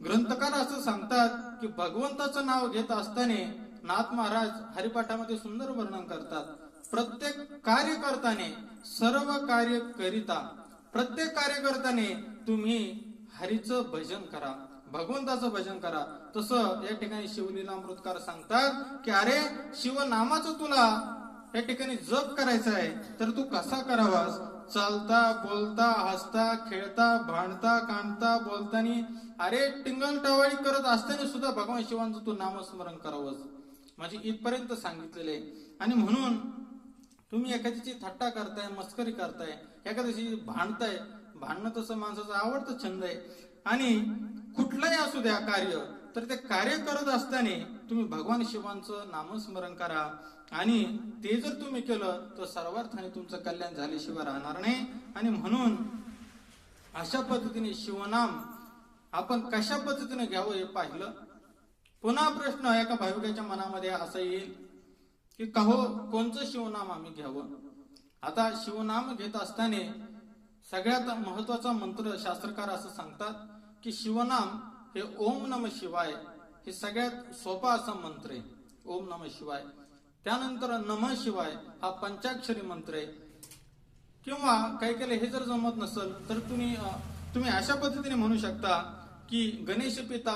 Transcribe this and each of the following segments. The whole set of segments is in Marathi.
ग्रंथकार असं सांगतात की भगवंताचं नाव घेत असताना नाथ महाराज हरिपाठामध्ये सुंदर वर्णन करतात. प्रत्येक कार्य करताना, सर्व कार्य करिता, प्रत्येक कार्य करताना तुम्ही हरीचं भजन करा, भगवंताचं भजन करा. तसं या ठिकाणी शिवलीलामृतकार सांगतात की अरे शिवनामाचं तुला या ठिकाणी जप करायचा आहे तर तू कसा करावास? चालता, बोलता, हसता, खेळता, भांडता, कांडता, बोलतानी, अरे टिंगल टवाळी करत असताना सुद्धा भगवान शिवांचं तू नामस्मरण करावंस. म्हणजे इथपर्यंत सांगितलेलं आहे. आणि म्हणून तुम्ही एखाद्याची थट्टा करताय, मस्करी करताय, एखाद्याशी भांडताय, भांडणं तसं माणसाचं आवडतं छंद आहे. आणि कुठलंही असू द्या कार्य, तर ते कार्य करत असताना तुम्ही भगवान शिवांचं नामस्मरण करा. आणि ते जर तुम्ही केलं तर सर्वार्थाने तुमचं कल्याण झाल्याशिवाय राहणार नाही. आणि म्हणून अशा पद्धतीने शिवनाम आपण कशा पद्धतीने घ्यावं हे पाहिलं. पुन्हा प्रश्न एका भाविकाच्या मनामध्ये असा येईल की कोणचं शिवनाम आम्ही घ्यावं? आता शिवनाम घेत असताना सगळ्यात महत्वाचा मंत्र शास्त्रकार असं सांगतात की शिवनाम हे ओम नम शिवाय हे सगळ्यात सोपा असा मंत्र आहे. ओम नम शिवाय. त्यानंतर नम शिवाय हा पंचाक्षरी मंत्र आहे. किंवा काही केलं हे जर जमत नसेल तर तुम्ही अशा पद्धतीने म्हणू शकता की गणेश पिता,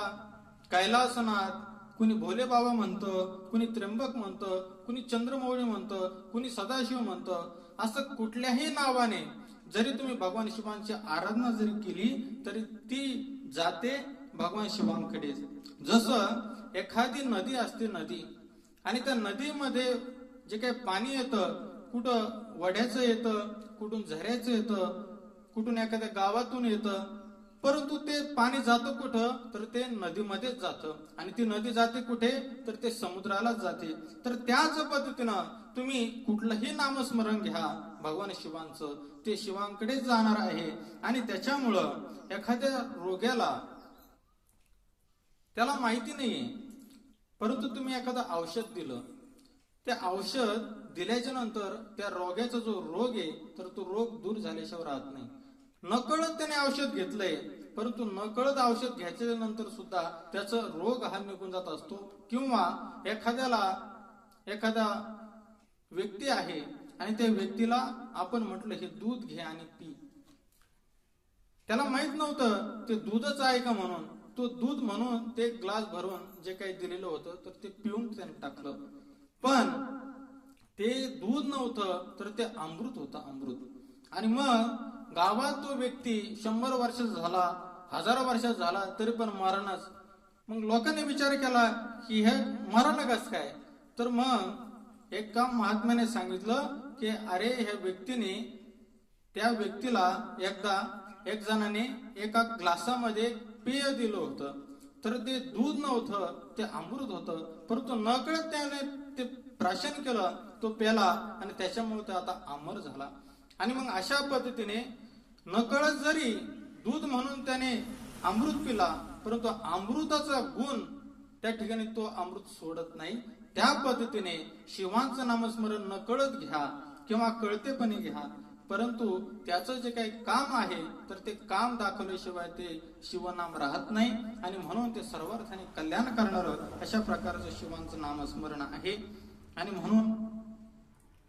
कैलासनाथ, कुणी भोले बाबा म्हणतं, कुणी त्र्यंबक म्हणतं, कुणी चंद्रमौळी म्हणतं, कुणी सदाशिव म्हणतं. असं कुठल्याही नावाने जरी तुम्ही भगवान शिवांची आराधना जरी केली तरी ती जाते भगवान शिवांकडे. जसं एखादी नदी असते, नदी, आणि त्या नदीमध्ये जे काही पाणी येतं, कुठं वड्याचं येतं, कुठून झऱ्याचं येतं, कुठून एखाद्या गावातून येतं, परंतु ते पाणी जातं कुठं? तर ते नदीमध्येच जातं. आणि ती नदी जाते कुठे? तर ते समुद्रालाच जाते. तर त्याच पद्धतीनं तुम्ही कुठलंही नामस्मरण घ्या भगवान शिवांचं, ते शिवांकडेच जाणार आहे. आणि त्याच्यामुळं एखाद्या रोग्याला त्याला माहिती नाहीये, परंतु तुम्ही एखादं औषध दिलं, ते औषध दिल्याच्या नंतर त्या रोग्याचा जो रोग आहे तर तो रोग दूर झाल्याशिवाय राहत नाही. नकळत त्याने औषध घेतलंय, परंतु नकळत औषध घ्यायच्या नंतर सुद्धा त्याचा रोग हा निघून जात असतो. किंवा एखादा व्यक्ती आहे आणि त्या व्यक्तीला आपण म्हटलं हे दूध घे आणि पी, त्याला माहित नव्हतं ते दूधच आहे का म्हणून. तो दूध म्हणून ते ग्लास भरून जे काही दिलेलं होतं तर ते पिऊन त्याने टाकलं. पण ते दूध नव्हतं तर ते अमृत होतं, अमृत. आणि मग गावात तो व्यक्ती 100 वर्षाचा झाला, 1000 वर्षाचा झाला तरी पण मरणच. मग लोकांनी विचार केला की हे मरण कसं काय? तर मग एक काम महात्म्याने सांगितलं की अरे ह्या व्यक्तीने त्या व्यक्तीला एकदा एक जणाने एका ग्लासामध्ये पेय दिलं होतं, तर ते दूध नव्हतं, ते अमृत होतं. परंतु नकळत त्याने ते प्राशन केलं, तो प्याला आणि त्याच्यामुळे तो आता अमर झाला. आणि मग अशा पद्धतीने नकळत जरी दूध म्हणून त्याने अमृत पिला, परंतु अमृताचा गुण त्या ठिकाणी तो अमृत सोडत नाही. त्या पद्धतीने शिवांचं नामस्मरण नकळत घ्या किंवा कळतेपणे घ्या, परंतु त्याचं जे काही काम आहे तर ते काम दाखवल्याशिवाय ते शिवनाम राहत नाही. आणि म्हणून ते सर्वार्थाने कल्याण करणारं अशा प्रकारचं शिवांचं नामस्मरण आहे. आणि म्हणून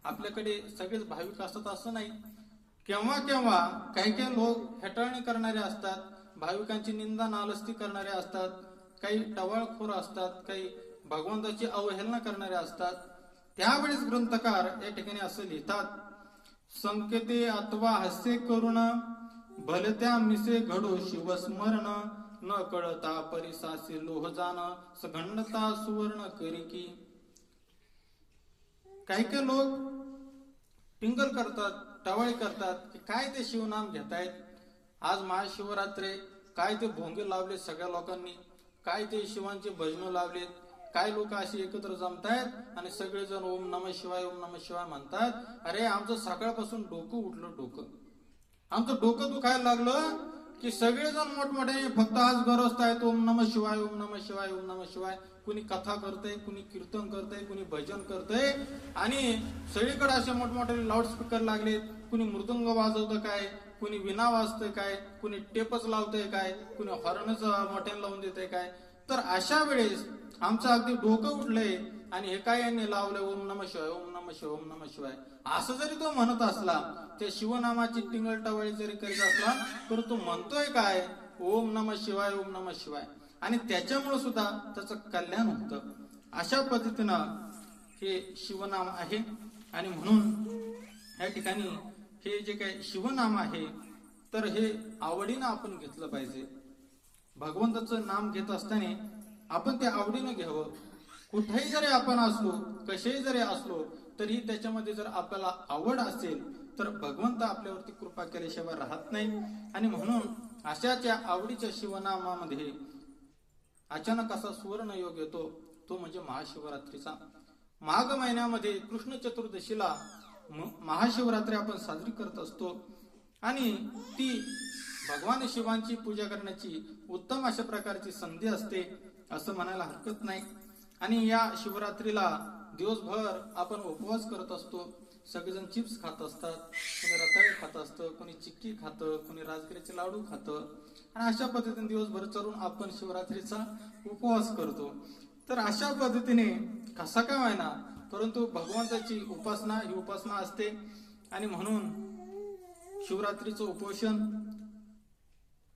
आपल्याकडे सगळेच भाविक असतात असं नाही. केव्हा केव्हा काही काही लोक हेटाळणी करणारे असतात, भाविकांची निंदा नालस्ती करणारे असतात, काही टवाळखोर असतात, काही भगवंताची अवहेलना करणारे असतात. त्यावेळेस ग्रंथकार या ठिकाणी असं लिहितात, संकेते अथवा हास्य करुण भलत्या मिसे घडो शिवस्मरण न कळता परिसासी लोह जाण सघंडता सुवर्ण करी की. काही काही लोक टिंगल करतात, टवाळी करतात की काय ते शिवनाम घेतायत, आज महाशिवरात्री काय ते भोंगे लावले सगळ्या लोकांनी, काय ते शिवांचे भजन लावलेत, काय लोक असे एकत्र जमतायत आणि सगळेजण ओम नमः शिवाय ओम नमः शिवाय म्हणतात. अरे आमचं सकाळपासून डोकं उठलं, आमचं डोकं दुखायला लागलं की सगळेजण मोठमोठे फक्त आज गरजतायत ओम नमः शिवाय ओम नमः शिवाय ओम नमः शिवाय. कुणी कथा करतय, कुणी कीर्तन करतय, कुणी भजन करतय आणि सगळीकडे असे मोठमोठे लाऊडस्पीकर लागलेत. कुणी मृदंग वाजवतं काय, कुणी विना वाजतंय काय, कुणी टेपच लावतंय काय, कुणी हॉर्नच मोठ्यानं लावून देतंय काय. तर अशा वेळेस आमचं अगदी डोकं उठलंय आणि हे काय यांनी लावलंय, ओम नम शिवाय, ओम नम शिवाय, ओम नम शिवाय असं जरी तो म्हणत असला, त्या शिवनामाची टिंगलटावळी जरी करीत असला, तर तो म्हणतोय काय, ओम नम शिवाय, ओम नम शिवाय. आणि त्याच्यामुळे सुद्धा त्याचं कल्याण होतं. अशा पद्धतीनं हे शिवनाम आहे. आणि म्हणून या ठिकाणी हे जे काही शिवनाम आहे, तर हे आवडीनं आपण घेतलं पाहिजे. भगवंताचं नाम घेत असताना आपण ते आवडीनं घ्यावं. कुठेही जरी आपण असलो, कसेही जरी असलो, तरी त्याच्यामध्ये जर आपल्याला आवड असेल तर भगवंत आपल्यावरती कृपा केल्याशिवाय राहत नाही. आणि म्हणून अशाच या आवडीच्या शिवनामामध्ये अचानक असा सुवर्ण योग येतो, तो म्हणजे महाशिवरात्रीचा. माघ महिन्यामध्ये कृष्ण चतुर्दशीला महाशिवरात्री आपण साजरी करत असतो. आणि ती भगवान शिवांची पूजा करण्याची उत्तम अशा प्रकारची संधी असते असं म्हणायला हरकत नाही. आणि या शिवरात्रीला दिवसभर आपण उपवास करत असतो. सगळेजण चिप्स खात असतात, कोणी रताळे खात असतं, कोणी चिक्की खातं, कोणी राजगिरीचे लाडू खातं. आणि अशा पद्धतीने दिवसभर चरून आपण शिवरात्रीचा उपवास करतो. तर अशा पद्धतीने कसा काय व्हायना, परंतु भगवंताची उपासना ही उपासना असते. आणि म्हणून शिवरात्रीचं उपोषण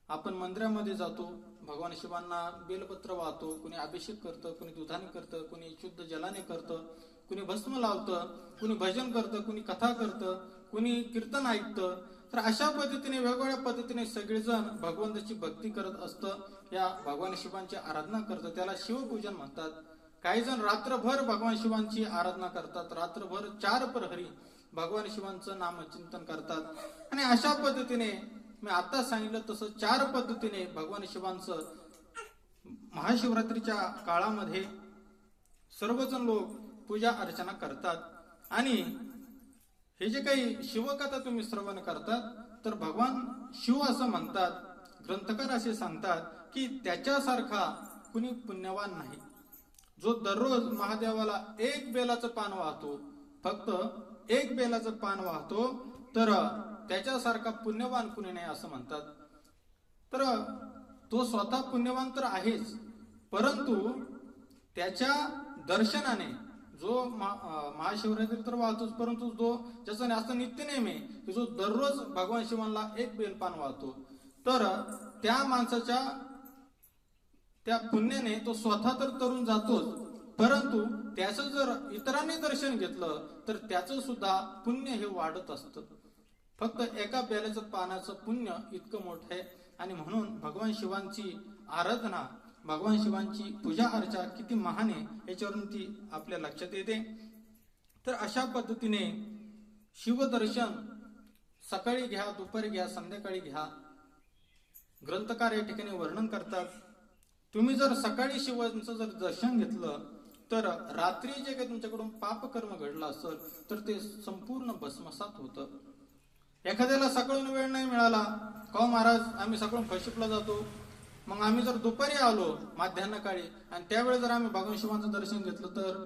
आपण मंदिरामध्ये जातो, भगवान शिवांना बेलपत्र वाहतो, कुणी अभिषेक करतं, कुणी दुधाने करतं, कुणी शुद्ध जलाने करतं, कुणी भस्म लावतं, कुणी भजन करतं, कुणी कथा करतं, कुणी कीर्तन ऐकतं. तर अशा पद्धतीने वेगवेगळ्या पद्धतीने सगळेजण भगवंताची भक्ती करत असतं, या भगवान शिवांची आराधना करतं. त्याला शिवपूजन म्हणतात. काही जण रात्रभर भगवान शिवांची आराधना करतात, रात्रभर 4 प्रहरी भगवान शिवांचं नामचिंतन करतात. आणि अशा पद्धतीने मी आता सांगितलं तसं 4 पद्धतीने भगवान शिवांचं महाशिवरात्रीच्या काळामध्ये सर्वजण लोक पूजा अर्चना करतात. आणि हे जे काही शिवकथा तुम्ही श्रवण करतात, तर भगवान शिव असं म्हणतात, ग्रंथकार असे सांगतात की त्याच्यासारखा कुणी पुण्यवान नाही, जो दररोज महादेवाला 1 बेलाचं पान वाहतो, फक्त 1 बेलाचं पान वाहतो, तर त्याच्यासारखा पुण्यवान कुणी नाही असं म्हणतात. तर तो स्वतः पुण्यवान तर आहेच, परंतु त्याच्या दर्शनाने जो महाशिवरात्री तर वाहतोच, परंतु जो ज्याचं असं नित्य नेहमी जो दररोज भगवान शिवांना 1 बेलपान वाहतो, तर त्या माणसाच्या त्या पुण्याने तो स्वतः तर तरुण जातोच, परंतु त्याचं जर इतरांनी दर्शन घेतलं तर त्याचं सुद्धा पुण्य हे वाढत असतं. फक्त एका बेलाचं पानाचं पुण्य इतकं मोठं आहे. आणि म्हणून भगवान शिवांची आराधना, भगवान शिवांची पूजा अर्चा किती महान आहे याच्यावरून ती आपल्या लक्षात येते. तर अशा पद्धतीने शिवदर्शन सकाळी घ्या, दुपारी घ्या, संध्याकाळी घ्या. ग्रंथकार या ठिकाणी वर्णन करतात, तुम्ही जर सकाळी शिवांचं जर दर्शन घेतलं तर रात्री जे काही तुमच्याकडून पापकर्म घडलं असेल तर ते संपूर्ण भस्मसात होतं. एखाद्याला सकाळून वेळ नाही मिळाला, का महाराज आम्ही सकाळून फळशिपला जातो, मग आम्ही जर दुपारी आलो माध्यान्हकाळी आणि त्यावेळेस जर आम्ही भगवान शिवांचं दर्शन घेतलं तर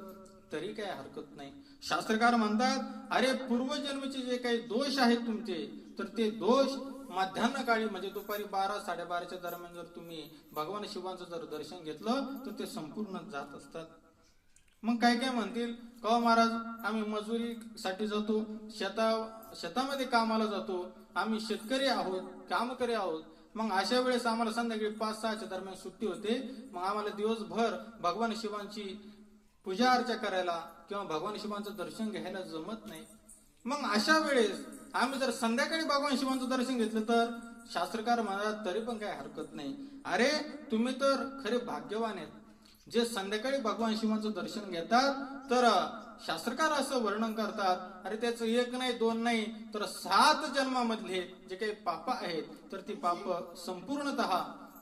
तरी काय हरकत नाही. शास्त्रकार म्हणतात, अरे पूर्वजन्मीचे जे काही दोष आहेत तुमचे, तर ते दोष माध्यान्हकाळी म्हणजे दुपारी 12-12:30च्या दरम्यान जर तुम्ही भगवान शिवांचं जर दर्शन घेतलं तर ते संपूर्ण जात असतात. मग काय काय म्हणतील, का महाराज आम्ही मजुरीसाठी जातो, शेतामध्ये कामाला जातो, आम्ही शेतकरी आहोत, कामकरी आहोत, मग अशा वेळेस आम्हाला संध्याकाळी 5-6च्या दरम्यान सुट्टी होते, मग आम्हाला दिवसभर भगवान शिवांची पूजा अर्चा करायला किंवा भगवान शिवांचं दर्शन घ्यायला जमत नाही. मग अशा वेळेस आम्ही जर संध्याकाळी भगवान शिवांचं दर्शन घेतलं तर शास्त्रकार म्हणतात तरी पण काय हरकत नाही. अरे तुम्ही तर खरे भाग्यवान आहेत जे संध्याकाळी भगवान शिवांचं दर्शन घेतात. तर शास्त्रकार असं वर्णन करतात, अरे त्याचं 1 नाही 2 नाही तर 7 जन्मामधले जे काही पाप आहेत तर ती पाप संपूर्णतः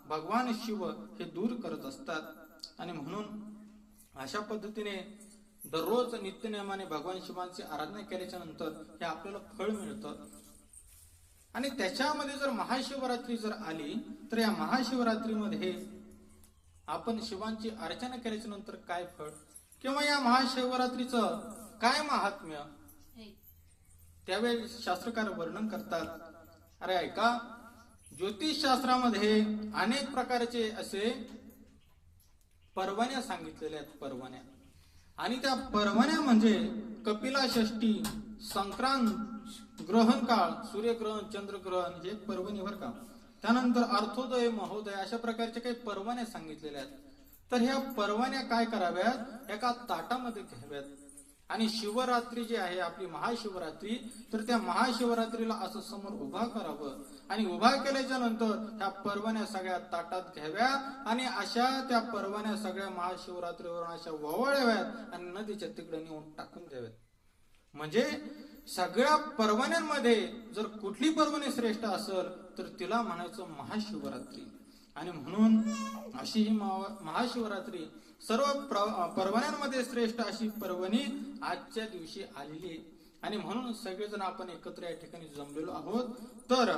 भगवान शिव हे दूर करत असतात. आणि म्हणून अशा पद्धतीने दररोज नित्यनेमाने भगवान शिवांची आराधना केल्याच्या नंतर हे आपल्याला फळ मिळतं. आणि त्याच्यामध्ये जर महाशिवरात्री जर आली तर या महाशिवरात्रीमध्ये आपण शिवांची अर्चना केल्याच्या नंतर काय फळ, किंवा या महाशिवरात्रीचं काय महात्म्य, त्यावेळी शास्त्रकार वर्णन करतात. अरे ऐका, ज्योतिषशास्त्रामध्ये अनेक प्रकारचे असे परवान्या सांगितलेल्या आहेत, परवान्या. आणि त्या परवान्या म्हणजे कपिला षष्ठी, संक्रांत, ग्रहण काळ, सूर्यग्रहण, चंद्रग्रहण, हे पर्वणी बरं का. त्यानंतर अर्थोदय, महोदय, अशा प्रकारचे काही परवान्या सांगितलेल्या आहेत. तर ह्या परवान्या काय कराव्यात, एका ताटामध्ये घ्याव्यात. आणि शिवरात्री जी आहे आपली महाशिवरात्री, तर त्या महाशिवरात्रीला असं समोर उभा करावं. आणि उभा केल्याच्या नंतर ह्या परवान्या सगळ्या ताटात घ्याव्या आणि अशा त्या परवान्या सगळ्या महाशिवरात्रीवर अशा ववाळ्याव्यात आणि नदीच्या तिकडे नेऊन टाकून द्याव्यात. म्हणजे सगळ्या परवान्यांमध्ये जर कुठली परवानी श्रेष्ठ असेल तर तिला म्हणायचं महाशिवरात्री. आणि म्हणून अशी ही महाशिवरात्री सर्व परवान्यांमध्ये श्रेष्ठ अशी पर्वणी आजच्या दिवशी आलेली आहे. आणि म्हणून सगळेजण आपण एकत्र या ठिकाणी जमलेलो आहोत. तर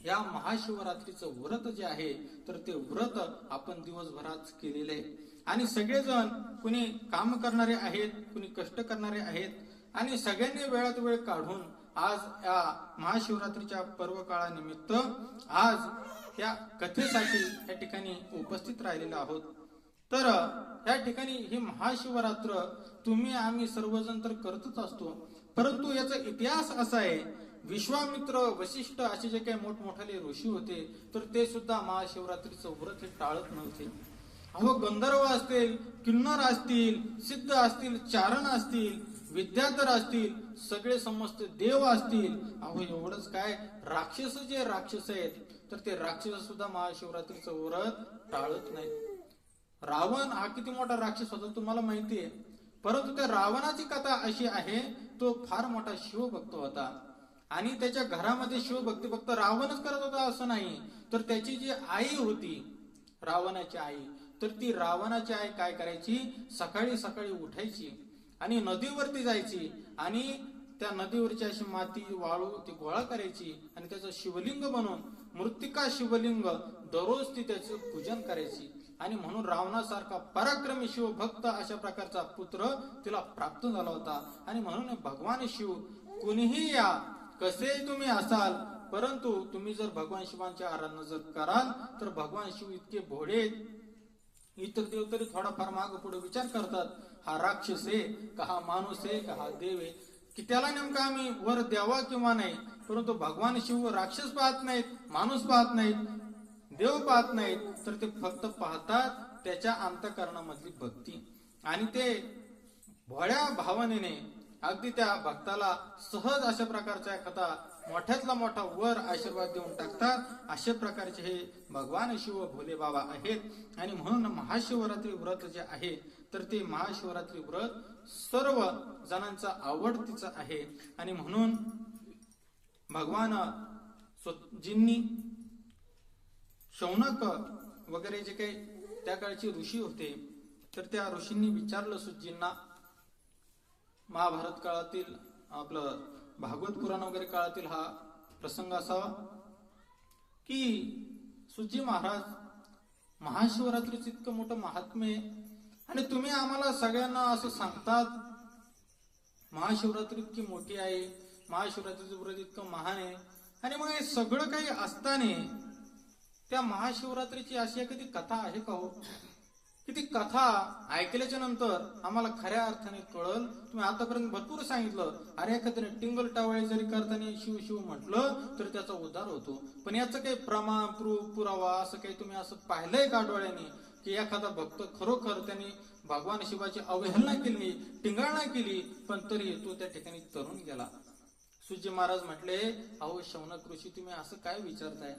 या महाशिवरात्रीचं व्रत जे आहे तर ते व्रत आपण दिवसभरात केलेले आहे. आणि सगळेजण कुणी काम करणारे आहेत, कुणी कष्ट करणारे आहेत, आणि सगळ्यांनी वेळात वेळ काढून आज या महाशिवरात्रीच्या पर्व काळानिमित्त आज या कथेसाठी या ठिकाणी उपस्थित राहिलेलो आहोत. तर या ठिकाणी ही महाशिवरात्र तुम्ही आम्ही सर्वजण तर करतच असतो, परंतु याचा इतिहास असा आहे, विश्वामित्र, वशिष्ठ असे जे काही मोठमोठाले ऋषी होते तर ते सुद्धा महाशिवरात्रीचं व्रत हे टाळत नव्हते. अहो, गंधर्व असतील, किन्नर असतील, सिद्ध असतील, चारण असतील, विद्याधर असतील, सगळे समस्त देव असतील, अहो एवढंच काय, राक्षस जे राक्षस आहेत तर ते राक्षस सुद्धा महाशिवरात्रीचं व्रत टाळत नाहीत. रावण हा किती मोठा राक्षस होता तुम्हाला माहिती आहे, परंतु त्या रावणाची कथा अशी आहे, तो फार मोठा शिवभक्त होता. आणि त्याच्या घरामध्ये शिवभक्ती फक्त रावणच करत होता असं नाही, तर त्याची जी आई होती, रावणाची आई, तर ती रावणाची आई काय करायची, सकाळी सकाळी उठायची आणि नदीवरती जायची आणि त्या नदीवरची अशी माती, वाळू ती गोळा करायची आणि त्याचं शिवलिंग बनवून, मृत्तिका शिवलिंग, दररोज ती त्याचं पूजन करायची. आणि म्हणून रावणासारखा पराक्रमी शिवभक्त अशा प्रकारचा पुत्र तिला प्राप्त झाला होता. आणि म्हणून भगवान शिव, कुणीही या, कसेही तुम्ही असाल, परंतु तुम्ही जर भगवान शिवांच्या आराधना जर कराल तर भगवान शिव इतके भोळे, इतर देव तरी थोडाफार माग पुढे विचार करतात, हा राक्षस आहे का, हा माणूस आहे का, हा देव आहे, की त्याला नेमका आम्ही वर द्यावा किंवा नाही. परंतु भगवान शिव राक्षस पाहत नाहीत, माणूस पाहत नाहीत, देव पाहत नाहीत, तर ते फक्त पाहतात त्याच्या अंतःकरणामधली भक्ती. आणि ते भोळ्या भावनेने अगदी त्या भक्ताला सहज अशा प्रकारच्या कथा मोठ्यातला मोठा वर आशीर्वाद देऊन टाकतात. अशा प्रकारचे हे भगवान शिव भोले बाबा आहेत. आणि म्हणून महाशिवरात्री व्रत जे आहे तर ते महाशिवरात्री व्रत सर्व जणांचा आवडतीचं आहे. आणि म्हणून भगवान जिन्नी, शौनक वगैरे जे काही त्या काळचे ऋषी होते तर त्या ऋषींनी विचारलं सुजींना, महाभारत काळातील आपलं भागवत पुराण वगैरे काळातील हा प्रसंग असावा की सुजी महाराज, महाशिवरात्रीचं इतकं मोठं महात्म्य आणि तुम्ही आम्हाला सगळ्यांना असं सांगतात महाशिवरात्री इतकी मोठी आहे, महाशिवरात्रीचं व्रत इतकं महान आहे, आणि मग हे सगळं काही असताना त्या महाशिवरात्रीची अशी कधी कथा आहे का हो? की ती कथा ऐकल्याच्या नंतर आम्हाला खऱ्या अर्थाने कळल. तुम्ही आतापर्यंत भरपूर सांगितलं, अरे एखाद्याने टिंगल टावळे जरी करताना शिव शिव म्हटलं तर त्याचा उद्धार होतो, पण याचं काही प्रमाण, पुरावा असं काही तुम्ही असं पाहिलंय का डोळ्याने की एखादा भक्त खरोखर त्यांनी भगवान शिवाची अवहेलना केली, टिंगळना केली, पण तरी तो त्या ठिकाणी तरुण गेला. सुजी महाराज म्हटले, अहो शौनक ऋषी, तुम्ही असं काय विचारताय?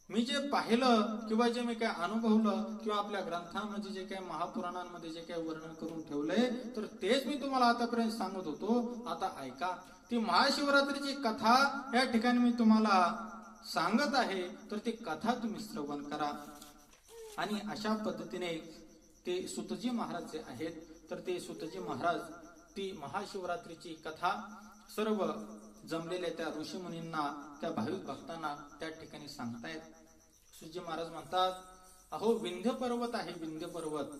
मी जे पाहिलं किंवा जे मी काय अनुभवलं किंवा आपल्या ग्रंथांमध्ये जे काही महापुराणांमध्ये जे काही वर्णन करून ठेवलंय तर तेच मी तुम्हाला आतापर्यंत सांगत होतो. आता ऐका, ती महाशिवरात्रीची कथा या ठिकाणी मी तुम्हाला सांगत आहे, तर ती कथा तुम्ही श्रवण करा. आणि अशा पद्धतीने ते सुतजी महाराज जे आहेत तर ते सुतजी महाराज ती महाशिवरात्रीची कथा सर्व जमलेल्या त्या ऋषीमुनींना, त्या भाविक भक्तांना त्या ठिकाणी सांगतायत. सुजी महाराज म्हणतात, अहो विंध्य पर्वत आहे, विंध्य पर्वत,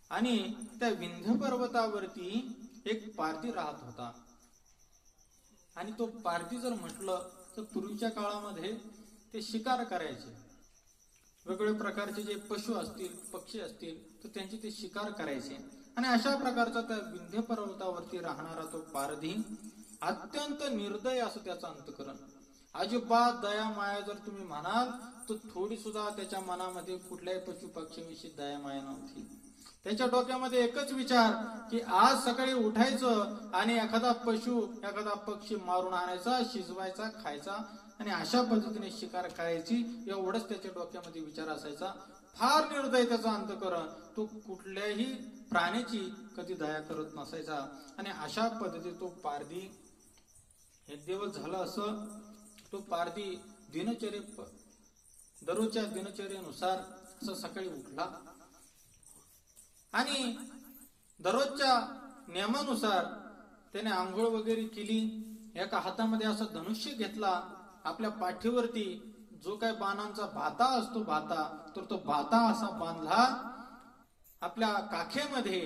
आणि त्या विंध्य पर्वतावरती एक पारधी राहत होता. आणि तो पारधी जर म्हटलं तर पूर्वीच्या काळामध्ये ते शिकार करायचे. वेगवेगळ्या प्रकारचे जे पशु असतील, पक्षी असतील, तर त्यांची ते शिकार करायचे. आणि अशा प्रकारचा त्या विंध्य पर्वतावरती राहणारा तो पारधी अत्यंत निर्दय असं त्याचं अंतकरण. अजिबात दया माया जर तुम्ही म्हणाल तर थोडी सुद्धा त्याच्या मनामध्ये कुठल्याही पशु पक्षीविषयी दया माया नव्हती. त्याच्या डोक्यामध्ये एकच विचार की आज सकाळी उठायचं आणि एखादा पशु, एखादा पक्षी मारून आणायचा, शिजवायचा, खायचा आणि अशा पद्धतीने शिकार करायची, एवढंच त्याच्या डोक्यामध्ये विचार असायचा. फार निर्दय त्याचा अंतकरण. तो कुठल्याही प्राण्याची कधी दया करत नसायचा. आणि अशा पद्धतीने तो पारधी एक दिवस झालं असं, तो पारधी दररोजच्या दिनचर्येनुसार असं सकाळी उठला आणि दररोजच्या नियमानुसार त्याने आंघोळ वगैरे केली. एका हातामध्ये असं धनुष्य घेतला, आपल्या पाठीवरती जो काय बाणांचा भाता असतो भाता, तर तो भाता असा बांधला. आपल्या काखेमध्ये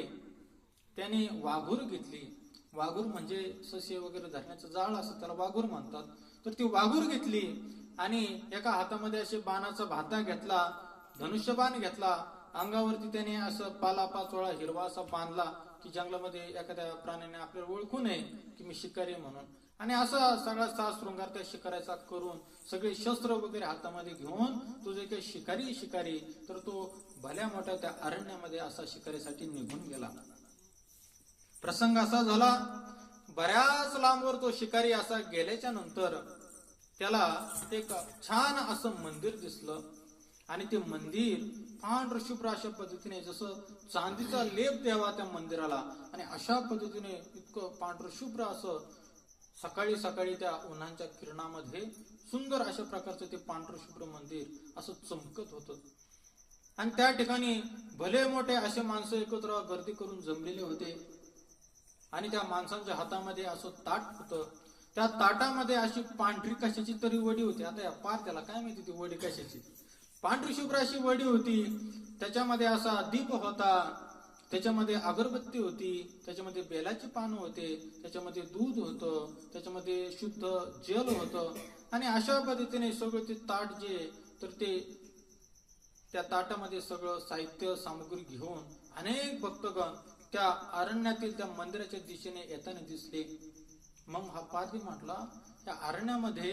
त्याने वाघूर घेतली. वाघूर म्हणजे सस्य वगैरे धरण्याचं जाळ असं त्याला वाघूर म्हणतात. तर ती वाघूर घेतली आणि एका हातामध्ये असे बाणाचा भाता घेतला, धनुष्यबाण घेतला. अंगावरती त्याने असं पालापाचोळा हिरवा असा बांधला की जंगलामध्ये एखाद्या प्राण्याने आपल्याला ओळखू नये की मी शिकारी म्हणून. आणि असा सगळा साज शृंगार त्या शिकाऱ्याचा करून सगळे शस्त्र वगैरे हातामध्ये घेऊन तो जे काही शिकारी तर तो भल्या मोठ्या त्या अरण्यामध्ये असा शिकारीसाठी निघून गेला. प्रसंग असा झाला, बऱ्याच लांबवर तो शिकारी असा गेल्याच्या नंतर त्याला एक छान असं मंदिर दिसलं. आणि ते मंदिर पांढर शुभ्र अशा पद्धतीने, जसं चांदीचा लेप द्यावा त्या मंदिराला, आणि अशा पद्धतीने इतकं पांढर शुभ्र असं सकाळी सकाळी त्या उन्हाच्या किरणामध्ये सुंदर अशा प्रकारचं ते पांढर शुभ्र मंदिर असं चमकत होतं. आणि त्या ठिकाणी भले मोठे असे माणसं एकत्र गर्दी करून जमलेले होते. आणि त्या माणसांच्या हातामध्ये असं ताट होतं. त्या ताटामध्ये अशी पांढरी कशाची तरी वडी होती. आता या पार त्याला काय माहिती ती वडी कशाची, पांढरी शुभ्र अशी वडी होती. त्याच्यामध्ये असा दीप होता, त्याच्यामध्ये अगरबत्ती होती, त्याच्यामध्ये बेलाची पानं होते, त्याच्यामध्ये दूध होतं, त्याच्यामध्ये शुद्ध जल होतं. आणि अशा पद्धतीने सगळं ते ताट जे, तर ते त्या ताटामध्ये सगळं साहित्य सामग्री घेऊन अनेक भक्तगण त्या अरण्यातील त्या मंदिराच्या दिशेने येताना दिसले. मग हा पारधी म्हटला, त्या अरण्यामध्ये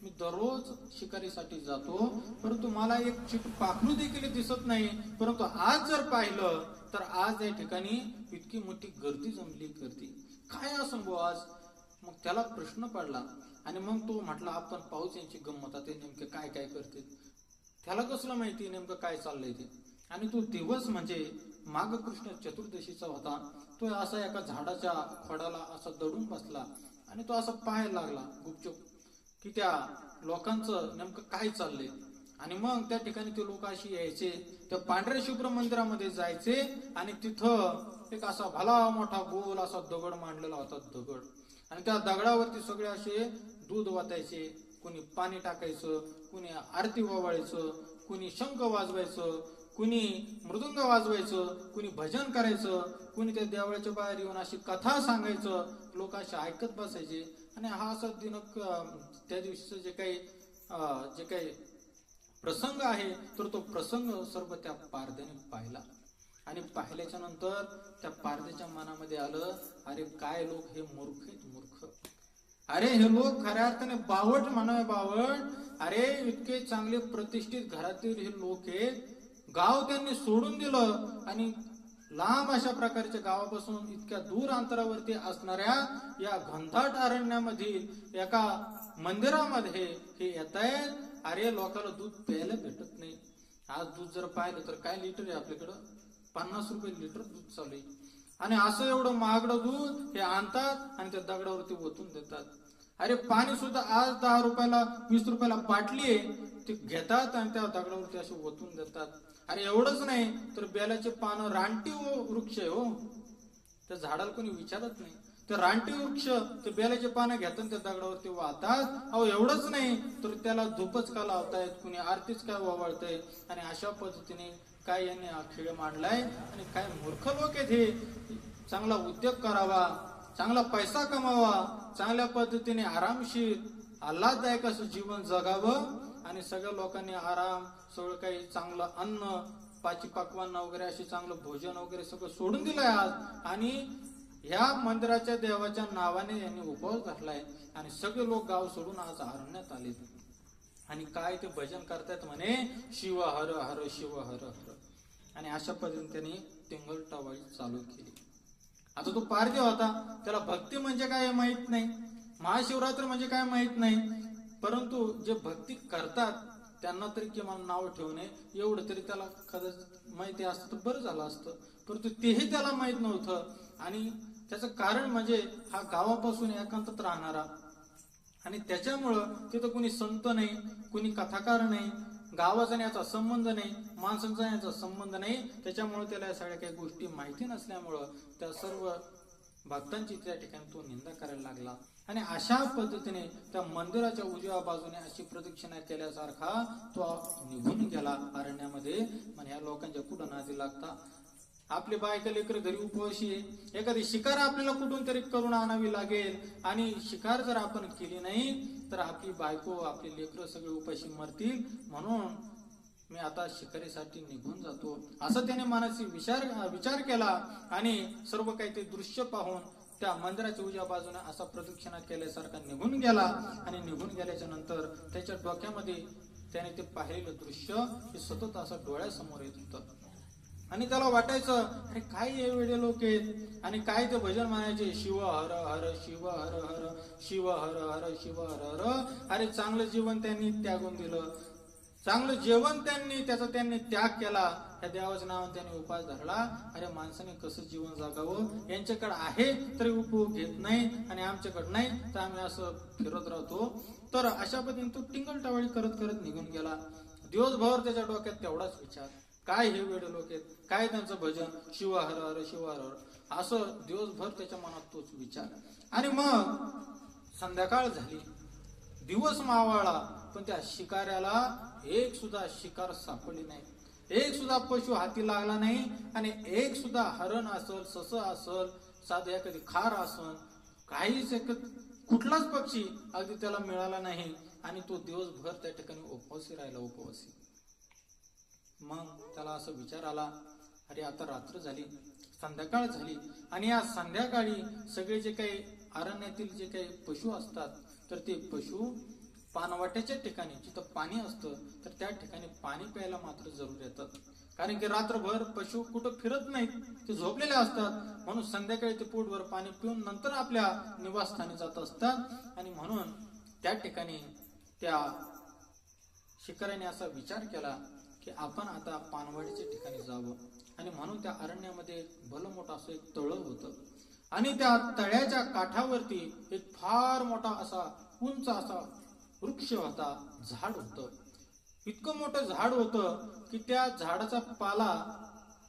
मी दररोज शिकारीसाठी जातो, परंतु मला एक पाखरू देखील दिसत नाही. परंतु आज जर पाहिलं तर आज या ठिकाणी इतकी मोठी गर्दी जमली, गर्दी काय असं गो आज. मग त्याला प्रश्न पडला. आणि मग तो म्हटला, आपण पाहूच यांची गंमत, ते नेमके काय काय करते. त्याला कसलं माहिती नेमकं काय चाललंय ते. आणि तो दिवस म्हणजे माघ कृष्ण चतुर्दशीचा होता. तो असा एका झाडाच्या खोडाला असा दडून बसला आणि तो असा पाहायला लागला गुपचूप की त्या लोकांचं नेमकं काय चाललंय. आणि मग त्या ठिकाणी ते लोक अशी यायचे, त्या पांढऱ्या शुभ्र मंदिरामध्ये जायचे आणि तिथं एक असा भला मोठा गोल असा दगड मांडलेला होता, दगड. आणि त्या दगडावरती सगळे असे दूध वाटायचे, कुणी पाणी टाकायचं, कुणी आरती ओवाळायचं, कुणी शंख वाजवायचं, कुणी मृदुंग वाजवायचं, कुणी भजन करायचं, कुणी त्या देवळाच्या बाहेर येऊन अशी कथा सांगायचं. लोक असे ऐकत बसायचे. आणि हा असा दिनक त्या दिवशीचं जे काही प्रसंग आहे, तर तो प्रसंग सर्व त्या पारध्याने पाहिला. आणि पाहिल्याच्या नंतर त्या पारध्याच्या मनामध्ये आलं, अरे काय लोक हे मूर्ख आहेत, मूर्ख. अरे हे लोक खऱ्या अर्थाने बावट म्हणावे, बावट. अरे इतके चांगले प्रतिष्ठित घरातील हे लोक आहेत, गाव त्यांनी सोडून दिलं आणि लांब अशा प्रकारच्या गावापासून इतक्या दूर अंतरावरती असणाऱ्या या घनदाट अरण्यामधील एका मंदिरामध्ये हे येत आहेत. अरे लोकांना दूध प्यायला भेटत नाही. आज दूध जर पाहिलं तर काय लिटर आहे आपल्याकडं, 50 रुपये लिटर दूध चालू आहे. आणि असं एवढं महागडं दूध हे आणतात आणि त्या दगडावरती ओतून देतात. अरे पाणी सुद्धा आज 10 रुपयाला 20 रुपयाला बाटली आहे, ते घेतात आणि त्या दगडावरती असे ओतून देतात. अरे एवढंच नाही तर बेलाचे पानं, रानटी वृक्ष आहे हो, त्या झाडाला कोणी विचारत नाही. ते रानटी वृक्ष ते बेलाचे पानं घेतात त्या दगडावरती वाहतात. अहो एवढंच नाही तर त्याला धूपच का लावतायत, कुणी आरतीच काय ओवाळतंय. आणि अशा पद्धतीने काय यांनी हा खेळ मांडलाय. आणि काय मूर्ख लोक आहेत हे. चांगला उद्योग करावा, चांगला पैसा कमावा, चांगल्या पद्धतीने आरामशीर आल्हाददायक असं जीवन जगावं आणि सगळ्या लोकांनी आराम, सगळं काही चांगलं अन्न, पाची पक्वान्न वगैरे असे चांगलं भोजन वगैरे सगळं सोडून दिलंय आज. आणि ह्या मंदिराच्या देवाच्या नावाने यांनी उपवास धरलाय आणि सगळे लोक गाव सोडून आज अरण्यात आले. आणि काय ते भजन करतायत म्हणे, शिव हर हर शिव हर हर. आणि अशा पद्धतीने त्यांनी टिंगलटावाळी चालू केली. आता तो पारदेव होता, त्याला भक्ती म्हणजे काय माहित नाही, महाशिवरात्र म्हणजे काय माहित नाही. परंतु जे भक्ती करतात त्यांना तरी किमान नाव ठेवणे एवढं तरी त्याला कदाचित माहिती असतं तर बरं झालं असतं. परंतु तेही त्याला माहित नव्हतं. आणि त्याचं कारण म्हणजे हा गावापासून एकांतात राहणारा, आणि त्याच्यामुळं तिथं कुणी संत नाही, कुणी कथाकार नाही, गावाचा याचा संबंध नाही, माणसांचा याचा संबंध नाही. त्याच्यामुळे त्याला या सगळ्या काही गोष्टी माहिती नसल्यामुळं त्या सर्व भक्तांची त्या ठिकाणी तो निंदा करायला लागला. आणि अशा पद्धतीने त्या मंदिराच्या उजव्या बाजूने अशी प्रदक्षिणा केल्यासारखा तो निघून गेला अरण्यामध्ये. म्हणजे ह्या लोकांच्या कुठं नादी लागता, आपली बायका लेकर घरी उपवाशी आहे, एखादी शिकार आपल्याला कुठून तरी करून आणावी लागेल. आणि शिकार जर आपण केली नाही तर आपली बायको, आपली लेकर सगळे उपाशी मरतील. म्हणून मी आता शिकारीसाठी निघून जातो, असं त्याने मनाची विचार केला. आणि सर्व काही ते दृश्य पाहून त्या मंदिराच्या उजव्या बाजूने असा प्रदक्षिणा केल्यासारखा निघून गेला. आणि निघून गेल्याच्या नंतर त्याच्या डोक्यामध्ये त्याने ते पाहिलेलं दृश्य हे सतत असं डोळ्यासमोर येत होतं. आणि त्याला वाटायचं, अरे काय हे वेडे लोक आहेत, आणि काय ते भजन म्हणायचे, शिव हर हर शिव हर हर शिव हर हर शिव हर हर. अरे चांगलं जीवन त्यांनी त्यागून दिलं, चांगलं जेवण त्यांनी त्याग केला, त्या देवाच्या नावाने त्यांनी उपास धरला. अरे माणसाने कसं जीवन जगावं, यांच्याकडे आहे तरी उपयोग घेत नाही आणि आमच्याकडे नाही तर आम्ही असं फिरत राहतो. तर अशा पद्धतीने तो टिंगलटावाळी करत करत निघून गेला. दिवसभर त्याच्या डोक्यात तेवढाच विचार, काय हे वेडे लोक आहेत, काय त्यांचं भजन, शिव हर हर शिव हर हर, असं दिवसभर त्याच्या मनात तोच विचार. आणि मग संध्याकाळ झाली, दिवस मावळला, पण त्या शिकाऱ्याला एक सुद्धा शिकार सापडली नाही, एक सुद्धा पशु हाती लागला नाही. आणि एक सुद्धा हरण असल, सस असल, साधं एखादी खार असल, काहीच कुठलाच पक्षी अगदी त्याला मिळाला नाही. आणि तो दिवसभर त्या ठिकाणी उपवासी राहिला, उपवासी. मग त्याला असं विचार आला, अरे आता रात्र झाली, संध्याकाळ झाली, आणि या संध्याकाळी सगळे जे काही अरण्यातील जे काही पशु असतात तर ते पशु पानवाट्याच्या ठिकाणी जिथं पाणी असतं तर त्या ठिकाणी पाणी प्यायला मात्र जरूर येतात. कारण की रात्रभर पशु कुठं फिरत नाहीत, ते झोपलेले असतात. म्हणून संध्याकाळी ते पोटभर पाणी पिऊन नंतर आपल्या निवासस्थानी जात असतात. आणि म्हणून त्या ठिकाणी त्या शिकाऱ्याने असा विचार केला की आपण आता पानवाडीच्या ठिकाणी जावं. आणि म्हणून त्या अरण्यामध्ये भलं मोठं असं एक तळ होतं. आणि त्या तळ्याच्या काठावरती एक फार मोठा असा उंच असा वृक्ष होता, झाड होतं. इतकं मोठं झाड होतं की त्या झाडाचा पाला,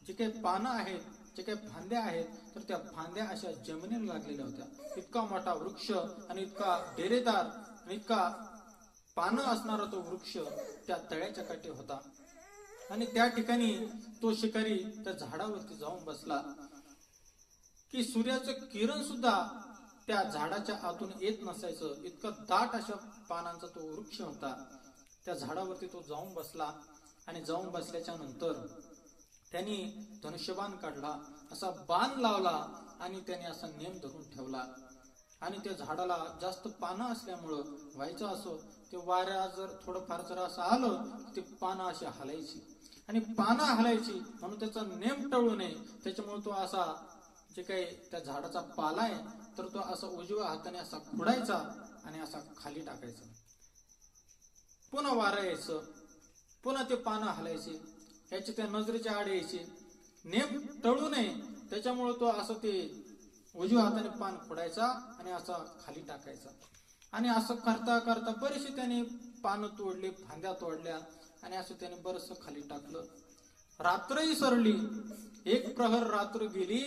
जे काही पानं आहेत, जे काही फांद्या आहेत, तर त्या फांद्या अशा जमिनीला लागलेल्या होत्या. इतका मोठा वृक्ष आणि इतका डेरेदार आणि इतका पानं असणारा तो वृक्ष त्या तळ्याच्या काठी होता. आणि त्या ठिकाणी तो शिकारी त्या झाडावरती जाऊन बसला की सूर्याचं किरण सुद्धा त्या झाडाच्या आतून येत नसायचं, इतका दाट अशा पानांचा तो वृक्ष होता. त्या झाडावरती तो जाऊन बसला. आणि जाऊन बसल्याच्या नंतर त्यांनी धनुष्यबाण काढला, असा बाण लावला आणि त्याने असा नेम धरून ठेवला. आणि त्या झाडाला जास्त पानं असल्यामुळं व्हायचं असो, ते वाऱ्या जर थोडंफार जर असं आलं ते पानं अशी हलायची, आणि पानं हलायची म्हणून त्याचा नेम टळू नये, त्याच्यामुळे तो असा जे काही त्या झाडाचा पाला आहे तर तो असा उजव्या हाताने असा खुडायचा आणि असा खाली टाकायचा. पुन्हा वारा यायचं, पुन्हा ते पानं हलायचे, याचे त्या नजरेच्या आड यायचे, नेम टळू नये त्याच्यामुळे तो असं ते उजव्या हाताने पान खोडायचा आणि असा खाली टाकायचा. आणि असं करता करता बरेचसे त्याने पानं तोडले, फांद्या तोडल्या, आणि असं त्याने बरंचसं खाली टाकलं. रात्रही सरली, एक प्रहर रात्र गेली.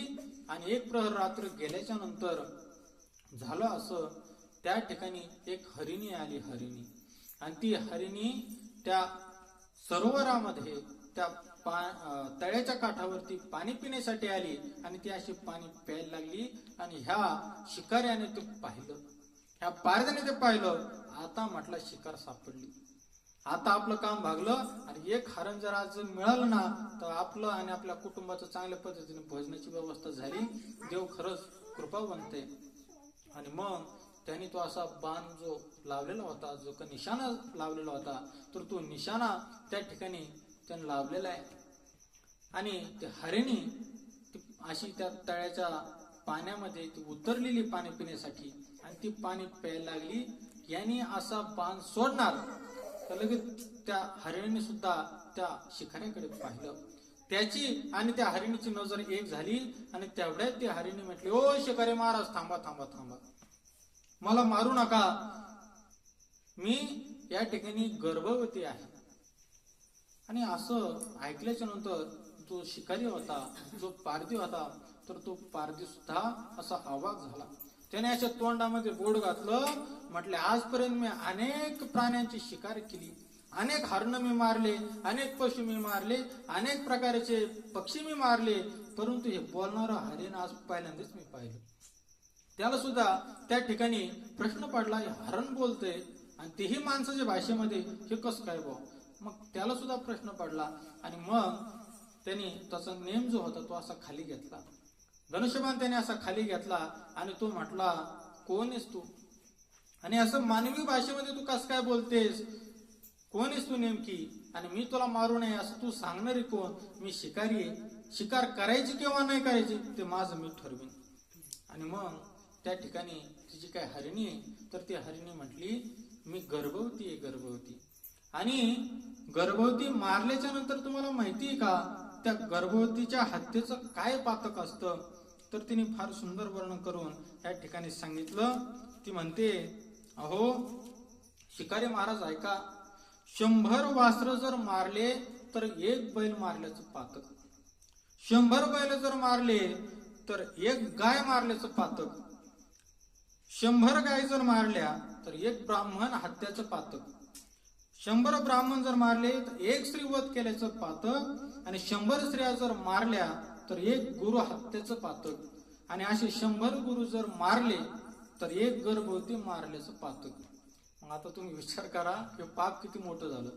आणि एक प्रहर रात्र गेल्याच्या नंतर झालं असं, त्या ठिकाणी एक हरिणी आली, हरिणी. आणि ती हरिणी त्या सरोवरामध्ये त्या तळ्याच्या काठावरती पाणी पिण्यासाठी आली. आणि ती अशी पाणी प्यायला लागली. आणि ह्या शिकाऱ्याने ते पाहिलं. ह्या पारध्याने ते पाहिलं, आता म्हटलं शिकार सापडली, आता आपलं काम भागलं. आणि एक हरण जर आज मिळालं ना तर आपलं आणि आपल्या कुटुंबाचं चांगल्या पद्धतीने भोजनाची व्यवस्था झाली. देव खरंच कृपावंत आहे. आणि मग त्यांनी तो असा बाण जो लावलेला होता, जो का निशाणा लावलेला होता, तर तो निशाणा त्या ठिकाणी त्याने लावलेला आहे. आणि ते हरिणी अशी त्या तळ्याच्या पाण्यामध्ये ती उतरलेली पाणी पिण्यासाठी, आणि ती पाणी प्यायला लागली. यांनी असा बाण सोडणार तर लगेच त्या हरिणीने सुद्धा त्या शिकाऱ्याकडे पाहिलं. त्याची आणि त्या हरिणीची नजर एक झाली. आणि तेवढ्यात ती हरिणी म्हटली, ओ शिकारी महाराज, थांबा थांबा थांबा, मला मारू नका, मी या ठिकाणी गर्भवती आहे. आणि असं ऐकल्याच्या नंतर जो शिकारी होता, जो पारधी होता, तर तो पारधी सुद्धा असा अवाक झाला. त्याने अशा तोंडामध्ये बोट घातलं, म्हटले आजपर्यंत मी अनेक प्राण्यांची शिकार केली, अनेक हरण मी मारले, अनेक पशु मी मारले, अनेक प्रकारचे पक्षी मी मारले, परंतु हे बोलणारं हरिण आज पहिल्यांदाच मी पाहिलं. त्याला सुद्धा त्या ठिकाणी प्रश्न पडला, हरण बोलतंय आणि तेही माणसाच्या भाषेमध्ये, हे कसं काय भाऊ? मग त्याला सुद्धा प्रश्न पडला. आणि मग त्यांनी त्याचा नेम जो होता तो असा खाली घेतला, धनुष्यबाण त्याने असा खाली घेतला. आणि तो म्हटला, कोण आहेस तू? आणि असं मानवी भाषेमध्ये तू कसं काय बोलतेस? कोण आहेस तू नेमकी? आणि मी तुला मारू नये असं तू सांगणारी कोण? मी शिकारी आहे, शिकार करायची किंवा नाही करायची ते माझं मी ठरवीन. आणि मग त्या ठिकाणी तिची काय हरिणी आहे, तर ती हरिणी म्हटली, मी गर्भवती आहे, गर्भवती. आणि गर्भवती मारल्याच्या नंतर तुम्हाला माहिती आहे का त्या गर्भवतीच्या हत्येचं काय पातक असतं? तर तिने फार सुंदर वर्णन करून या ठिकाणी सांगितलं. ती म्हणते, अहो शिकारी महाराज ऐका, 100 वासरं जर मारले तर एक बैल मारल्याचं पातक, 100 बैल जर मारले तर एक गाय मारल्याचं पातक, 100 गाय जर मारल्या तर एक ब्राह्मण हत्याचं पातक, 100 ब्राह्मण जर मारले तर एक स्त्री वध केल्याचं पातक, आणि 100 स्त्रिया जर मारल्या तर एक गुरु हत्याचं पातक, आणि असे 100 गुरु जर मारले तर एक गर्भवती मारल्याचं पातक. मग आता तुम्ही विचार करा की पाप किती मोठं झालं.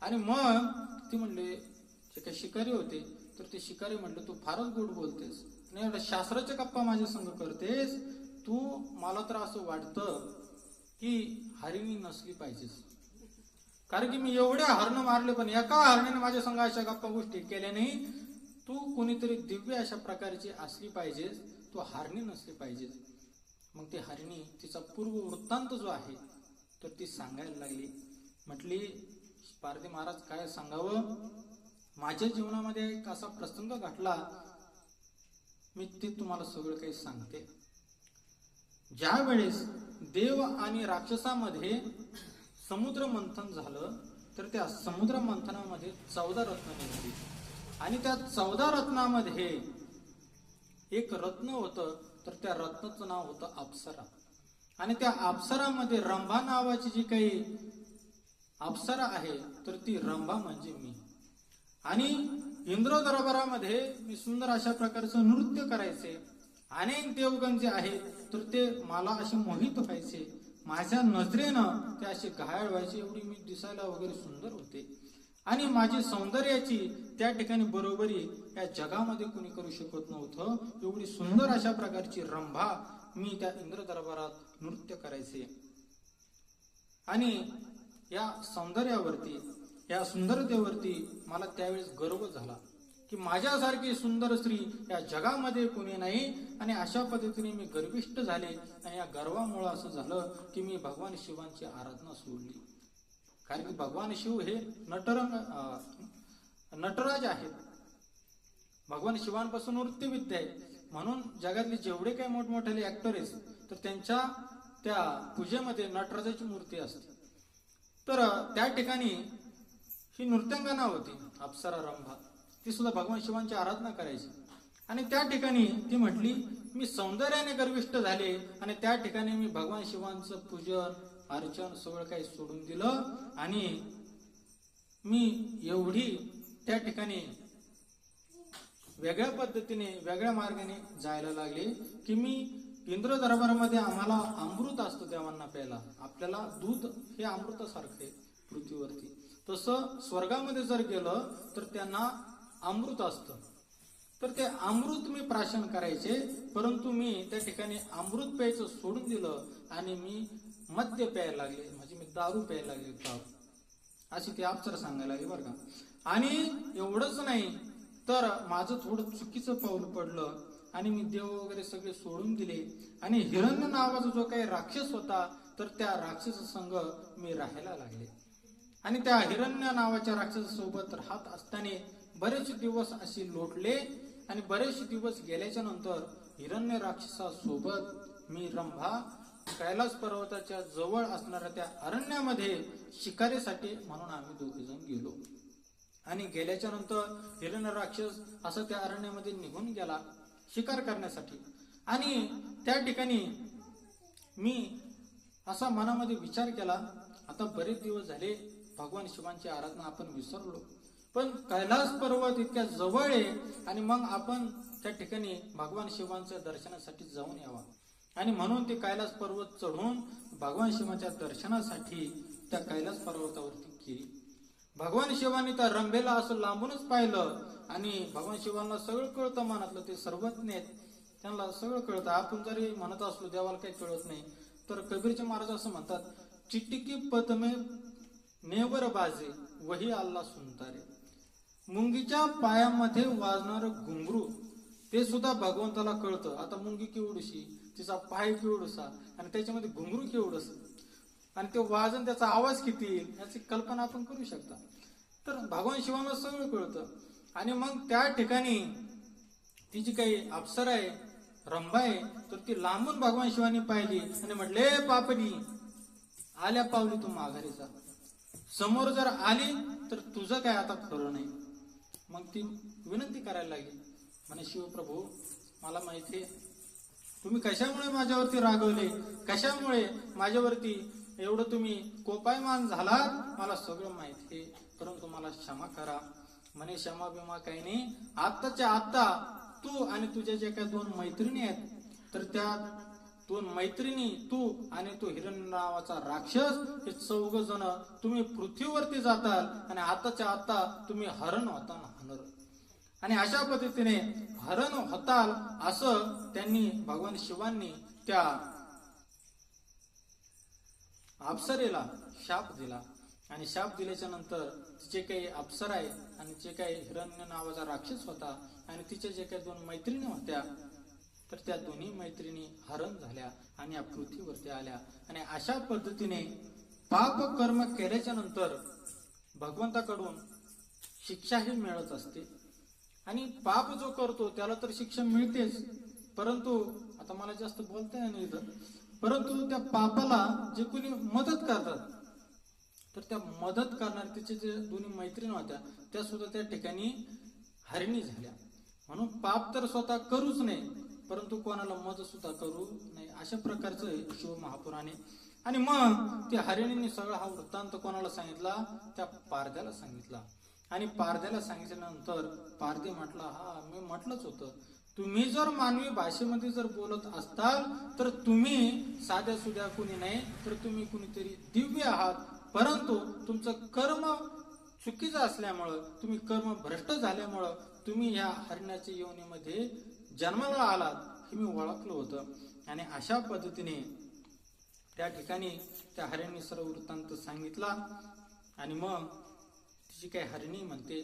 आणि मग ती म्हणले, जे काही शिकारी होते तर ते शिकारी म्हणले, तू फारच गोड बोलतेस आणि एवढ्या शास्त्राच्या गप्पा माझ्या संग करतेस तू. मला तर असं वाटतं की हरिणी नसली पाहिजेस, कारण की मी एवढे हरण मारले पण एका हरणीने माझ्या संग अशा गप्पा गोष्टी केल्या नाही. तू कोणीतरी दिव्य अशा प्रकारची असली पाहिजेस, तू हरणी नसली पाहिजेस. मग ती हरिणी तिचा पूर्व वृत्तांत जो आहे तर ती सांगायला लागली. म्हटली, पारधी महाराज काय सांगावं, माझ्या जीवनामध्ये एक असा प्रसंग घडला, मी ते तुम्हाला सगळं काही सांगते. ज्या वेळेस देव आणि राक्षसामध्ये समुद्र मंथन झालं तर त्या समुद्र मंथनामध्ये 14 रत्न निघाली. आणि त्या 14 रत्नामध्ये एक रत्न होतं, तर त्या रत्नाचं नाव होतं अप्सरा. आणि त्या अप्सरामध्ये रंभा नावाची जी काही अप्सरा आहे तर ती रंभा म्हणजे मी. आणि इंद्र दरबारामध्ये मी सुंदर अशा प्रकारचं नृत्य करायचे. अनेक देवगण जे आहेत तर ते मला असे मोहित व्हायचे, माझ्या नजरेनं ते असे घायाळ व्हायचे, एवढी मी दिसायला वगैरे सुंदर होते. आणि माझी सौंदर्याची त्या ठिकाणी बरोबरी या जगामध्ये कुणी करू शकत नव्हतं. एवढी सुंदर अशा प्रकारची रंभा मी त्या इंद्र दरबारात नृत्य करायचे. आणि या सौंदर्यावरती, या सुंदरतेवरती मला त्यावेळेस गर्व झाला की माझ्यासारखी सुंदर स्त्री या जगामध्ये कोणी नाही. आणि अशा पद्धतीने मी गर्विष्ठ झाले. आणि या गर्वामुळे असं झालं की मी भगवान शिवांची आराधना सोडली. कारण की भगवान शिव हे नटराज आहेत. भगवान शिवांपासून नृत्यविद्या आहे. म्हणून जगातले जेवढे काही मोठमोठे ऍक्टर आहेत तर त्यांच्या त्या पूजेमध्ये नटराजाची मूर्ती असते. तर त्या ठिकाणी ही नृत्यांगना होती अप्सरा रंभा, ती सुद्धा भगवान शिवांची आराधना करायची. आणि त्या ठिकाणी ती म्हटली, मी सौंदर्याने गर्विष्ठ झाले आणि त्या ठिकाणी मी भगवान शिवांचं पूजन अर्चन सगळं काही सोडून दिलं. आणि मी एवढी त्या ठिकाणी वेगळ्या पद्धतीने वेगळ्या मार्गाने जायला लागले की मी इंद्र दरबारामध्ये आम्हाला अमृत असतं देवांना प्यायला, आपल्याला दूध हे अमृतासारखं आहे पृथ्वीवरती, तसं स्वर्गामध्ये जर गेलं तर त्यांना अमृत असतं. तर ते अमृत मी प्राशन करायचे, परंतु मी त्या ठिकाणी अमृत प्यायचं सोडून दिलं आणि मी मद्य प्यायला लागले, म्हणजे मी दारू प्यायला लागले, दारू. अशी ती अप्सरा सांगायला लागली बरं का. आणि एवढंच नाही तर माझं थोडं चुकीचं पाऊल पडलं आणि मी देव वगैरे सगळे सोडून दिले आणि हिरण्य नावाचा जो काही राक्षस होता तर त्या राक्षस संग मी राहायला लागले. आणि त्या हिरण्य नावाच्या राक्षसासोबत राहत असताना बरेच दिवस असे लोटले आणि बरेचसे दिवस गेल्याच्या नंतर हिरण्य राक्षसासोबत मी रंभा कैलास पर्वताच्या जवळ असणाऱ्या त्या अरण्यामध्ये शिकारीसाठी म्हणून आम्ही दोघे जण गेलो. आणि गेल्याच्या नंतर हिरण्य राक्षस असं त्या अरण्यामध्ये निघून गेला शिकार करण्यासाठी. आणि त्या ठिकाणी मी असा मनामध्ये विचार केला, आता बरेच दिवस झाले भगवान शिवांची आराधना आपण विसरलो, पण कैलास पर्वत इतक्या जवळ आहे आणि मग आपण त्या ठिकाणी भगवान शिवांच्या दर्शनासाठी जाऊन यावा. आणि म्हणून ते कैलास पर्वत चढून भगवान शिवाच्या दर्शनासाठी त्या कैलास पर्वतावरती गेली. भगवान शिवानी त्या रंभेला असं लांबूनच पाहिलं आणि भगवान शिवांना सगळं कळतं मनातलं, ते सर्वज्ञ आहेत, त्यांना सगळं कळतं. आपण जरी म्हणत असलो देवाला काही कळत नाही, तर कबीरचे महाराज असं म्हणतात, चिटिकी पदमे नेवर बाजे वही अल्ला सुनतारे. मुंगीच्या पायामध्ये वाजणार घुंगरू ते सुद्धा भगवंताला कळतं. आता मुंगी केवढीशी, तिचा पाय केवढसा आणि त्याच्यामध्ये घुंगरू केवढस आणि ते वाजन त्याचा आवाज किती याची कल्पना आपण करू शकता. तर भगवान शिवांना सगळं कळतं. आणि मग त्या ठिकाणी ती जी काही अप्सरा आहे रंभा आहे तर ती लांबून भगवान शिवानी पाहिली आणि म्हटले, पापडी आल्या पावली तू माघारीचा, समोर जर आली तर तुझं काय आता खरं नाही. मग ती विनंती करायला लागली, म्हणे शिवप्रभू मला माहिती आहे तुम्ही कशामुळे माझ्यावरती रागवले, कशामुळे माझ्यावरती एवढं तुम्ही कोपायमान झालात, मला सगळं माहिती आहे, परंतु मला क्षमा करा. म्हणे क्षमा बिमा काही नाही, आत्ताच्या आत्ता तू आणि तुझ्या ज्या काही दोन मैत्रिणी आहेत तर त्या दोन मैत्रिणी, तू आणि तो हिरण्य नावाचा राक्षस, हे 4 जण तुम्ही पृथ्वीवरती जाताल आणि आताच्या आता तुम्ही हरण होता हनर. आणि अशा पद्धतीने हरण होताल असं त्यांनी भगवान शिवांनी त्या अप्सरेला शाप दिला. आणि शाप दिल्याच्या नंतर तिचे काही अप्सरा आहे आणि जे काही हिरण्य नावाचा राक्षस होता आणि तिच्या जे काही 2 मैत्रिणी होत्या तर त्या दोन्ही मैत्रिणी हरण झाल्या आणि या पृथ्वीवरती आल्या. आणि अशा पद्धतीने पाप कर्म केल्याच्या नंतर भगवंताकडून शिक्षाही मिळत असते. आणि पाप जो करतो त्याला तर शिक्षा मिळतेच, परंतु आता मला जास्त बोलता नाही इथं, परंतु त्या पापाला जे कोणी मदत करतात तर त्या मदत करणार तिचे जे दोन्ही मैत्रिणी होत्या त्या सुद्धा त्या ठिकाणी हरिणी झाल्या. म्हणून पाप तर स्वतः करूच नाही, परंतु कोणाला मदत सुद्धा करू नाही, अशा प्रकारचं शिव महापुराणे. आणि मग त्या हरिणींनी सगळा हा वृत्तांत कोणाला सांगितला, त्या पारध्याला सांगितला. आणि पारध्याला सांगितल्यानंतर पारधी म्हटला, हा मी म्हटलंच होतं, तुम्ही जर मानवी भाषेमध्ये जर बोलत असताल तर तुम्ही साध्या सुध्या कुणी नाही, तर तुम्ही कुणीतरी दिव्य आहात, परंतु तुमचं कर्म चुकीचं असल्यामुळं, तुम्ही कर्म भ्रष्ट झाल्यामुळं तुम्ही ह्या हरिणाच्या योनीमध्ये जन्माला आलात हे मी ओळखलं होतं. आणि अशा पद्धतीने त्या ठिकाणी त्या हरिणी सर्व वृत्तांत सांगितला. आणि मग तिची काही हरिणी म्हणते,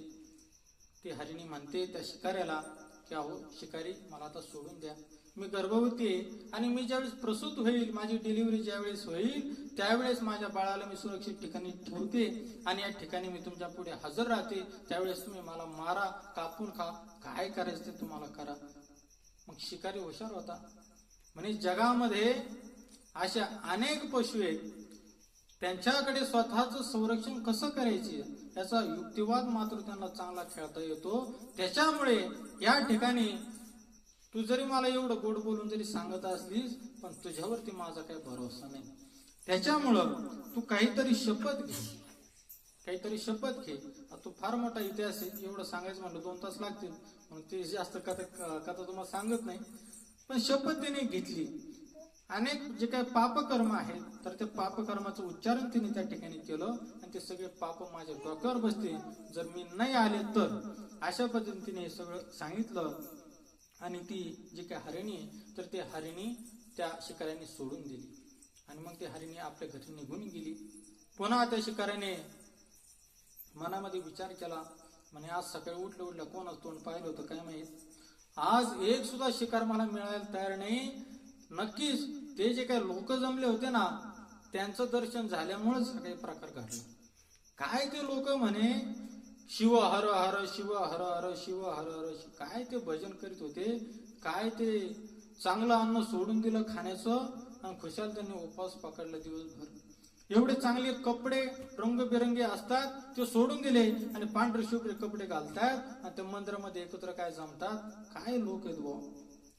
ती हरिणी म्हणते त्या शिकाऱ्याला की अहो शिकारी मला आता सोडून द्या, मी गर्भवती आहे आणि मी ज्यावेळेस प्रसूत होईल, माझी डिलिव्हरी ज्यावेळेस होईल त्यावेळेस माझ्या बाळाला मी सुरक्षित ठिकाणी ठेवते आणि या ठिकाणी मी तुमच्या पुढे हजर राहते, त्यावेळेस तुम्ही मला मारा, कापून खा, काय करायचं ते तुम्हाला करा. मग शिकारी हुशार होता, म्हणजे जगामध्ये अशा अनेक पशु आहेत, त्यांच्याकडे स्वतःच संरक्षण कसं करायचे याचा युक्तिवाद मात्र त्यांना चांगला खेळता येतो. त्याच्यामुळे या ठिकाणी तू जरी मला एवढं गोड बोलून जरी सांगत असलीस, पण तुझ्यावरती माझा काही भरोसा नाही, त्याच्यामुळं तू काहीतरी शपथ घे, काहीतरी शपथ घे. तो फार मोठा इतिहास आहे, एवढं सांगायचं म्हणलं 2 तास लागतील, म्हणून ते जास्त कथा तुम्हाला सांगत नाही. पण शपथ त्याने घेतली अनेक जे काही पापकर्म आहेत तर ते पापकर्माचं उच्चारण तिने त्या ठिकाणी केलं आणि ते सगळे पाप माझ्या डोक्यावर बसते जर मी नाही आले तर, अशा पद्धतीने हे सगळं सांगितलं. आणि ती जी काही हरिणी आहे तर ते हरिणी त्या शिकाऱ्याने सोडून दिली आणि मग ती हरिणी आपल्या घरी निघून गेली. पुन्हा त्या शिकाऱ्याने मनामध्ये विचार केला, म्हणे आज सकाळी उठल्या कोणाच तोंड पाहिलं होतं काय माहित, आज एक सुद्धा शिकार मला मिळायला तयार नाही. नक्कीच ते जे काही लोक जमले होते ना त्यांचं दर्शन झाल्यामुळेच हा काही प्रकार घडला. काय ते लोक म्हणे शिव हर हर शिव हर हर शिव हर हर, काय ते भजन करीत होते, काय ते चांगलं अन्न सोडून दिलं खाण्याचं आणि खुशाल त्यांनी उपवास पकडला दिवसभर. एवढे चांगले कपडे रंगबिरंगी असतात ते सोडून दिले आणि पांढरे शुभ्रे कपडे घालतात आणि त्या मंदिरामध्ये एकत्र काय जमतात, काय लोक आहेत बुवा.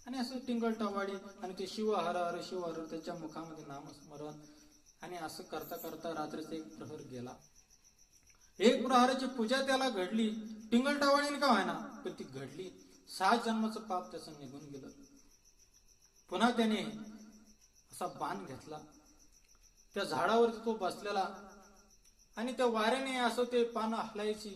आणि असं टिंगलटवाडी आणि ते शिव हर हर शिव हर त्याच्या मुखामध्ये नामस्मरण. आणि असं करता करता रात्रीचा एक प्रहर गेला. एक प्रहराची पूजा त्याला घडली, टिंगलटवाडीने का व्हायना पण ती घडली. 6 जन्माचं पाप त्याचं निघून गेलं. पुन्हा त्याने असा बाण घेतला, त्या झाडावरती तो बसलेला आणि त्या वाऱ्याने असं ते पानं हलायची,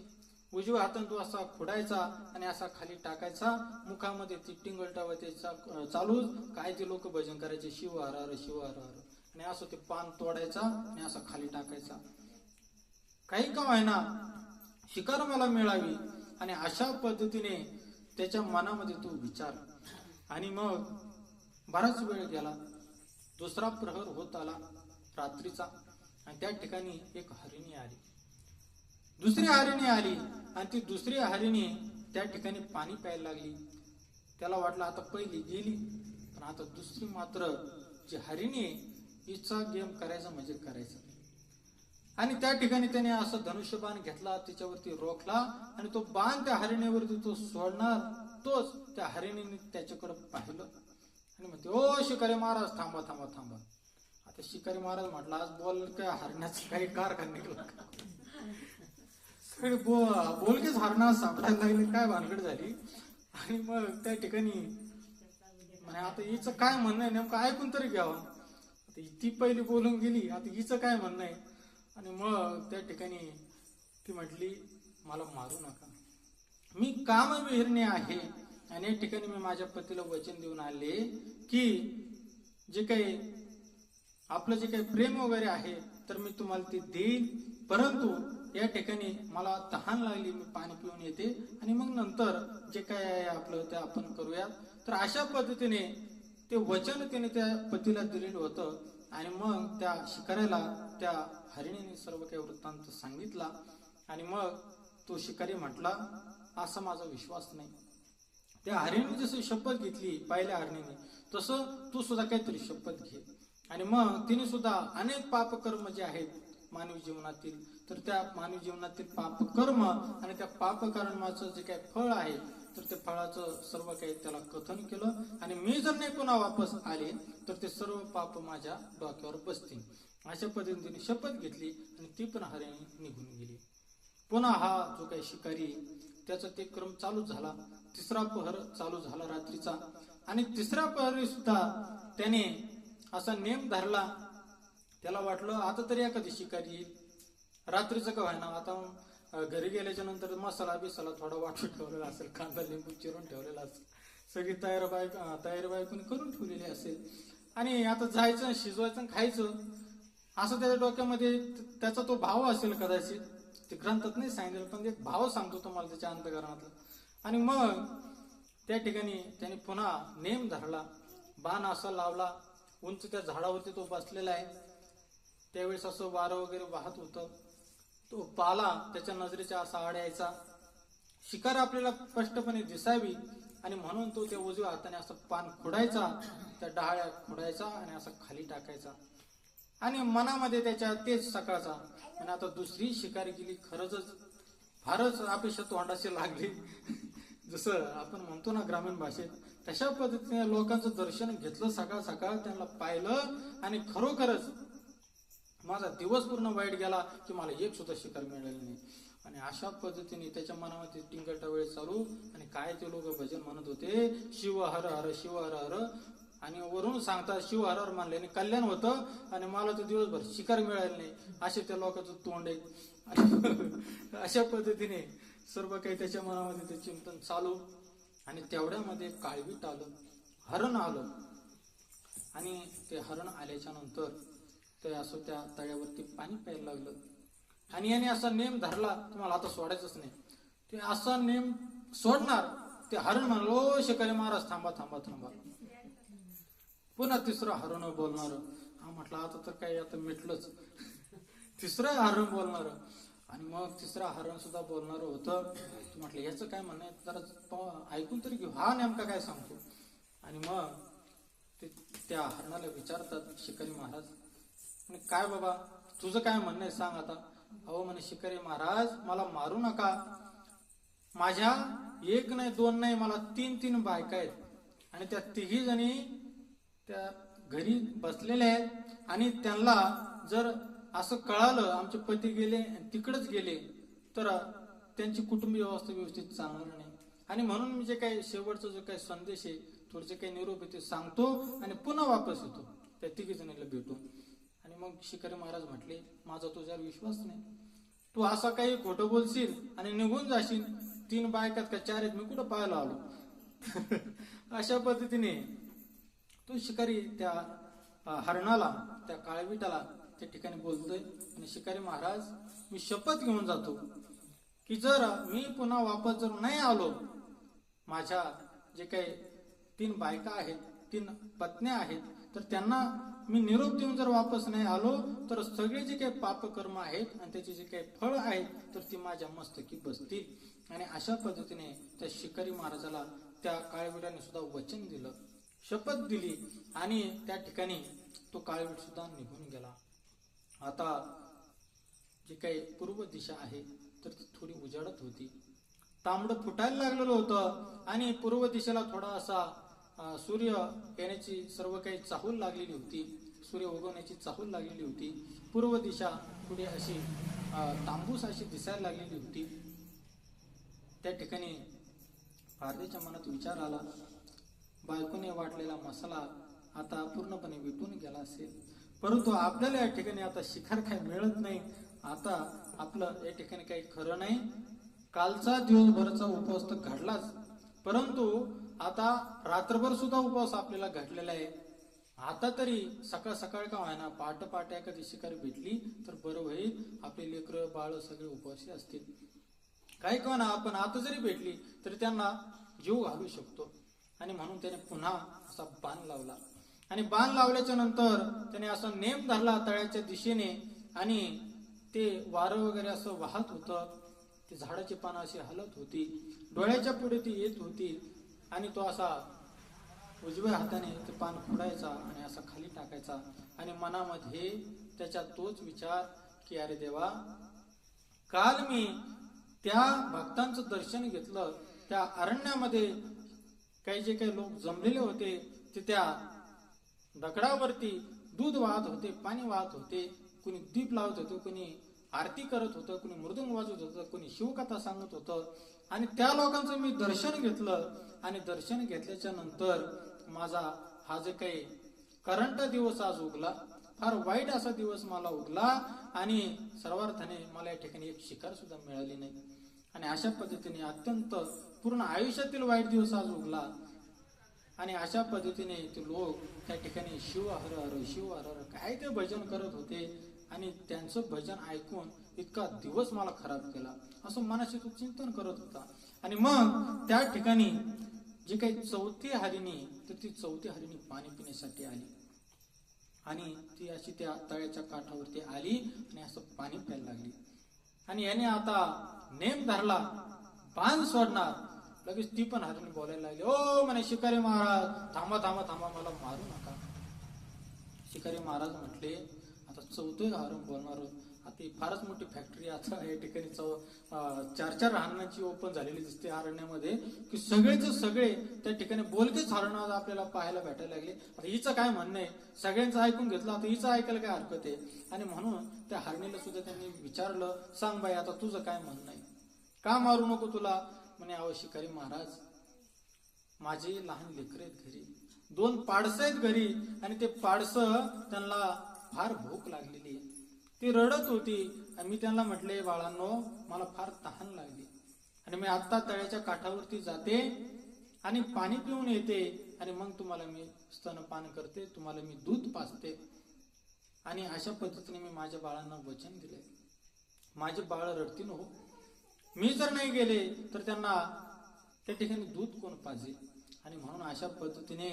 उजव्या हाताने तो असा खुडायचा आणि असा खाली टाकायचा. मुखामध्ये ती टिंगलटावायचा चालू, काय ते लोक भजन करायचे शिव हर हर शिव हर हर, आणि असं ते पान तोडायचा आणि असं खाली टाकायचा. काही का व्हायना शिकार मला मिळावी. आणि अशा पद्धतीने त्याच्या मनामध्ये तो विचार. आणि मग बराच वेळ गेला, दुसरा प्रहर होत आला रात्रीचा आणि त्या ठिकाणी एक हरिणी आली, दुसरी हरिणी आली आणि ती दुसरी हरिणी त्या ठिकाणी पाणी प्यायला लागली. त्याला वाटलं आता पहिली गेली पण आता दुसरी मात्र जी हरिणी हिचा गेम करायचा म्हणजे करायचा. आणि त्या ठिकाणी त्याने असं धनुष्यबाण घेतला, तिच्यावरती रोखला आणि तो बाण त्या हरिणीवरती तो सोडणार तोच त्या हरिणीने त्याच्याकडे पाहिलं आणि म्हणते ओ शिकारी महाराज थांबा थांबा थांबा. आता शिकारी महाराज म्हटलं आज बोल काय हरण्याचं काही कारखाना निघला का, सगळे बोलकेच हरणा सापडायला लागले, काय भानगड झाली. आणि मग त्या ठिकाणी म्हणे आता हिचं काय म्हणणं आहे नेमकं ऐकून तरी घ्यावं. आता ती पहिली बोलून गेली, आता हिचं काय म्हणणं आहे. आणि मग त्या ठिकाणी ती म्हटली मला मारू नका, मी कामविहरणी आहे आणि या ठिकाणी मी माझ्या पतीला वचन देऊन आले की जे काही आपलं जे काही प्रेम वगैरे आहे तर मी तुम्हाला ते देईन, परंतु या ठिकाणी मला तहान लागली, मी पाणी पिऊन येते आणि मग नंतर जे काय आहे आपलं ते आपण करूयात. तर अशा पद्धतीने ते वचन त्याने त्या पतीला दिलेलं होतं. आणि मग त्या शिकाऱ्याला त्या हरिणीने सर्व काही वृत्तांत सांगितला. आणि मग तो शिकारी म्हटला असा माझा विश्वास नाही. त्या हरिणीने जशी शपथ घेतली पहिल्या हरिणीने तसं तू सुद्धा काहीतरी शपथ घे. आणि मग तिने सुद्धा अनेक पापकर्म जे आहेत मानवी जीवनातील तर त्या मानवी जीवनातील पापकर्म आणि त्या पापकर्माचं जे काही फळ आहे तर ते फळाचं सर्व काही त्याला कथन केलं. आणि मी जर नाही पुन्हा वापस आले तर ते सर्व पाप माझ्या डोक्यावर बसतील. अशा पद्धतीने शपथ घेतली आणि ती पण हरिणी निघून गेली. पुन्हा हा जो काही शिकारी त्याचा ते क्रम चालू झाला. तिसरा पहर चालू झाला रात्रीचा आणि तिसऱ्या पहरी सुद्धा त्याने असा नेम धरला. त्याला वाटलं आता तरी एखादी शिकारी येईल, रात्रीचं का व्हायना. आता घरी गेल्याच्या नंतर मसाला बिसाला थोडा वाटून ठेवलेला असेल, कांदा लिंबू चिरून ठेवलेला असेल, सगळी तयारी बायकोनी करून ठेवलेली असेल. आणि आता जायचं शिजवायचं खायचं असं त्याच्या डोक्यामध्ये त्याचा तो भाव असेल कदाचित. ते ग्रंथात नाही सांगितलं पण एक भाव सांगतो तुम्हाला त्याच्या अंतःकरणातला. आणि मग त्या ठिकाणी त्याने पुन्हा नेम धरला, बाण असा लावला. उंच त्या झाडावरती तो बसलेला आहे. त्यावेळेस असं वारं वगैरे वाहत होतं. तो पाला त्याच्या नजरेच्या असा आड यायचा. शिकार आपल्याला स्पष्टपणे दिसावी आणि म्हणून तो त्या उजव्या हाताने असं पान खोडायचा, त्या डहाळ्या खोडायचा आणि असं खाली टाकायचा. आणि मनामध्ये त्याच्या तेच सकाळचा. आणि आता दुसरी शिकारी गेली, खरंच फारच अपेक्षा तोंडाशी लागली. जसं आपण म्हणतो ना ग्रामीण भाषेत, तशा पद्धतीने लोकांचं दर्शन घेतलं सकाळ सकाळ, त्यांना पाहिलं आणि खरोखरच माझा दिवस पूर्ण वाईट गेला की मला एक सुद्धा शिकार मिळाली नाही. आणि अशा पद्धतीने त्याच्या मनामध्ये टिंगलटा वेळ चालू. आणि काय ते लोक भजन म्हणत होते शिव हर हर शिव हर हर. आणि वरून सांगतात शिव हर हर मानल्याने कल्याण होतं आणि मला तर दिवसभर शिकार मिळाली नाही, असे त्या लोकांचं तोंड आहे. अशा पद्धतीने सर्व काही त्याच्या मनामध्ये ते चिंतन चालू. आणि तेवढ्यामध्ये काळवीट आलं, हरण आलं. आणि ते हरण आल्याच्या नंतर ते असं त्या तळ्यावरती पाणी प्यायला लागलं. आणि याने असा नेम धरला, तुम्हाला आता सोडायचंच नाही. ते असा नेम सोडणार, ते हरण म्हणलं ओ शिकारी महाराज थांबा थांबा थांबा. पुन्हा तिसरं हरण बोलणार. हा म्हटलं आता तर काही आता मिटलंच. तिसरं हरण बोलणार. आणि मग तिसरा हरण सुद्धा बोलणार होतं. म्हटलं याचं काय म्हणणं आहे, जरा ऐकून तरी घेऊ, हा नेमका काय सांगतो. आणि मग ते त्या हरणाला विचारतात शिकारी महाराज, म्हणे काय बाबा तुझं काय म्हणणं आहे सांग आता. अहो म्हणे शिकारी महाराज मला मारू नका, माझ्या एक नाही दोन नाही मला 3 बायका आहेत. आणि त्या 3 जणी त्या घरी बसलेल्या आहेत. आणि त्यांना जर असं कळालं आमचे पती गेले तिकडेच गेले तर त्यांची कुटुंबीय व्यवस्था व्यवस्थित चालणार नाही. आणि म्हणून मी जे काही शेवटचा जो काही संदेश आहे, थोडेसे काही निरोप ते सांगतो आणि पुन्हा वापस येतो त्या 3 जणीला भेटून. आणि मग शिकारी महाराज म्हटले माझा तुझ्यावर विश्वास नाही, तू असं काही खोटं बोलशील आणि निघून जाशील. 3 बायकात का 4 आहेत, मी कुठं पाहायला आलो. अशा पद्धतीने तो शिकारी त्या हरणाला, त्या काळविटाला त्या ठिकाणी बोलतोय. आणि शिकारी महाराज मी शपथ घेऊन जातो की जर मी पुन्हा वापस जर नाही आलो, माझ्या जे काही 3 बायका आहेत, 3 पत्न्या आहेत, तर त्यांना मी निरोप देऊन जर वापस नाही आलो तर सगळे जे काही पापकर्म आहेत आणि त्याचे जे काही फळ आहेत तर ती माझ्या मस्तकी बसतील. आणि अशा पद्धतीने त्या शिकारी महाराजाला त्या काळविटाने सुद्धा वचन दिलं, शपथ दिली. आणि त्या ठिकाणी तो काळवीट सुद्धा निघून गेला. आता जी काही पूर्व दिशा आहे तर ती थोडी उजाडत होती, तांबडं फुटायला लागलेलं होतं. आणि पूर्व दिशेला थोडा असा सूर्य येण्याची सर्व काही चाहूल लागलेली होती, सूर्य उगवण्याची चाहूल लागलेली होती. पूर्व दिशा थोडी अशी तांबूस अशी दिसायला लागलेली होती. त्या ठिकाणी पारधीच्या मनात विचार आला, बायकोने वाटलेला मसाला आता पूर्णपणे विटून गेला असेल, परंतु आपल्याला या ठिकाणी आता शिकार काही मिळत नाही. आता आपलं या ठिकाणी काही खरं नाही. कालचा दिवसभराचा उपवास तर घडलाच, परंतु आता रात्रभर सुद्धा उपवास आपल्याला घडलेला आहे. आता तरी सकाळ सकाळ का व्हायना पहाटे पहाटे एखादी शिकारी भेटली तर बरं होईल, आपले लेकरं बाळ सगळे उपवासी असतील. काही का ना आपण आता जरी भेटली तरी त्यांना जीव घालू शकतो. आणि म्हणून त्याने पुन्हा असा बाण लावला. आणि बाण लावल्याच्या नंतर त्याने असा नेम धरला तळ्याच्या दिशेने. आणि ते वारं वगैरे असं वाहत होतं, ती झाडाची पानं अशी हलत होती, डोळ्याच्या पुढे ती येत होती. आणि तो असा उजव्या हाताने ते पान फोडायचा आणि असा खाली टाकायचा. आणि मनामध्ये त्याच्या तोच विचार की अरे देवा, काल मी त्या भक्तांचं दर्शन घेतलं, त्या अरण्यामध्ये काही जे काही लोक जमलेले होते ते त्या दगडावरती दूध वाहत होते, पाणी वाहत होते, कुणी दीप लावत होतं, कुणी आरती करत होतं, कुणी मृदुंग वाजवत होतं, कुणी शिवकथा सांगत होतं. आणि त्या लोकांचं मी दर्शन घेतलं. आणि दर्शन घेतल्याच्या नंतर माझा हा जे काही करंट दिवस आज उगला, फार वाईट असा दिवस मला उगला. आणि सर्वार्थाने मला या ठिकाणी एक शिकार सुद्धा मिळाली नाही. आणि अशा पद्धतीने अत्यंत पूर्ण आयुष्यातील वाईट दिवस आज उगला. आणि अशा पद्धतीने ते लोक त्या ठिकाणी शिव हर हर शिव हर हर काय ते भजन करत होते. आणि त्यांचं भजन ऐकून इतका दिवस मला खराब केला असं मनाशी तो चिंतन करत होता. आणि मग त्या ठिकाणी जी काही 4थी हरिणी, तर ती 4थी हरिणी पाणी पिण्यासाठी आली. आणि ती अशी त्या तळ्याच्या काठावरती आली आणि असं पाणी प्यायला लागली. आणि याने आता नेम धरला, बाण सोडणार. लगेच ती पण हरिणी बोलायला लागली, ओ म्हणे शिकारी महाराज थांबा थांबा थांबा, मला मारू नका. शिकारी महाराज म्हटले आता 4थं हरण बोलणार. आता ही फारच मोठी फॅक्टरी आता या ठिकाणी 4 हरणांची ओपन झालेली दिसते अरण्यामध्ये, की सगळेच सगळे त्या ठिकाणी बोलकेच हरण आपल्याला पाहायला भेटायला लागले. आता हिचं काय म्हणणं आहे, सगळ्यांचं ऐकून घेतलं, आता हिचं ऐकायला काय हरकत आहे. आणि म्हणून त्या हरणीला सुद्धा त्यांनी विचारलं, सांग बाई आता तुझं काय म्हणणं आहे, का मारू नको तुला. म्हणे अहो शिकारी महाराज, माझे लहान लेकरं आहेत घरी, 2 पाडसं आहेत घरी, आणि ते पाडसं त्यांना फार भूक लागलेली आहे. ती रडत होती आणि मी त्यांना म्हटले, बाळांनो मला फार तहान लागली आणि मी आत्ता तळ्याच्या काठावरती जाते आणि पाणी पिऊन येते आणि मग तुम्हाला मी स्तनपान करते, तुम्हाला मी दूध पाजते. आणि अशा पद्धतीने मी माझ्या बाळांना वचन दिले. माझे बाळ रडतील हो, मी जर नाही गेले तर त्यांना त्या ठिकाणी दूध कोण पाजेल. आणि म्हणून अशा पद्धतीने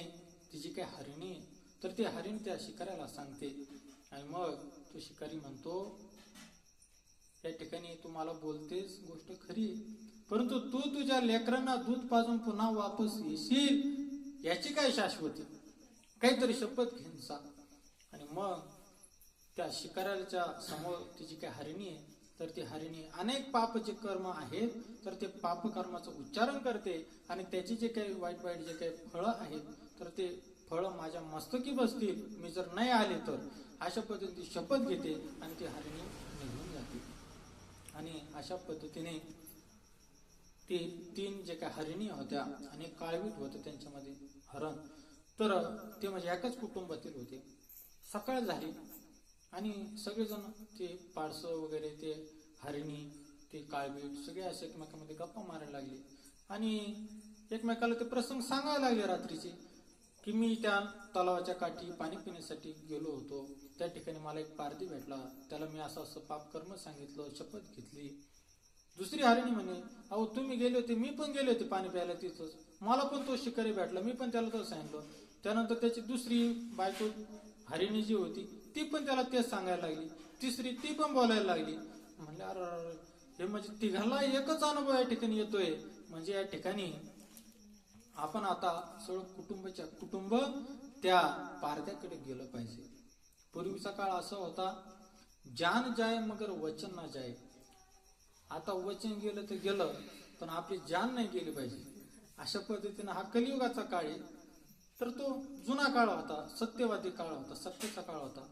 ती जी काही हरिणी आहे, तर ती हरिण त्या शिकाऱ्याला सांगते. आणि मग तो शिकारी म्हणतो, या ठिकाणी तू मला बोलतेस गोष्ट खरी, परंतु तू तुझ्या लेकरांना दूध पाजून पुन्हा वापस येशील याची काय शाश्वती, काहीतरी शपथ घेऊन सांग. आणि मग त्या शिकाऱ्याच्या समोर ती जी काही हरिणी आहे, तर ती हरिणी अनेक पाप जे कर्म आहेत, तर ते पाप कर्माचं उच्चारण करते आणि त्याची जे काही वाईट वाईट जे काही फळं आहेत, तर ते फळं माझ्या मस्तकी बसतील मी जर नाही आले तर, अशा पद्धतीने ती शपथ घेते आणि ती हरिणी निघून जाते. आणि अशा पद्धतीने ते 3 जे काही हरिणी होत्या आणि काळवीट होतं त्यांच्यामध्ये हरण, तर ते म्हणजे एकाच कुटुंबातील होते. सकाळ झाली आणि सगळेजण ते पाडसं वगैरे, ते हरिणी, ते काळवीट सगळे असे एकमेकांमध्ये गप्पा मारायला लागले आणि एकमेकाला ते प्रसंग सांगायला लागले रात्रीचे, की मी त्या तलावाच्या काठी पाणी पिण्यासाठी गेलो होतो, त्या ठिकाणी मला एक पारधी भेटला, त्याला मी असं असं पापकर्म सांगितलं, शपथ घेतली. दुसरी हरिणी म्हणे, अहो तुम्ही गेले होते, मी पण गेले होते पाणी प्यायला तिथंच, मला पण तो शिकारी भेटला, मी पण त्याला तसं सांगितलं. त्यानंतर त्याची दुसरी बायको हरिणी जी होती ती पण त्याला तेच सांगायला लागली. तिसरी ती पण बोलायला लागली. म्हणले, अरे हे म्हणजे तिघांना एकच अनुभव या ठिकाणी येतोय. म्हणजे या ठिकाणी आपण आता सगळं कुटुंब त्या पारद्याकडे गेलं पाहिजे. पूर्वीचा काळ असा होता, जान जाय मगर वचन ना जाय. आता वचन गेलं तर गेलं, पण आपली जान नाही गेली पाहिजे. अशा पद्धतीने हा कलियुगाचा काळ आहे. तर तो जुना काळ होता, सत्यवादी काळ होता, सत्याचा काळ होता.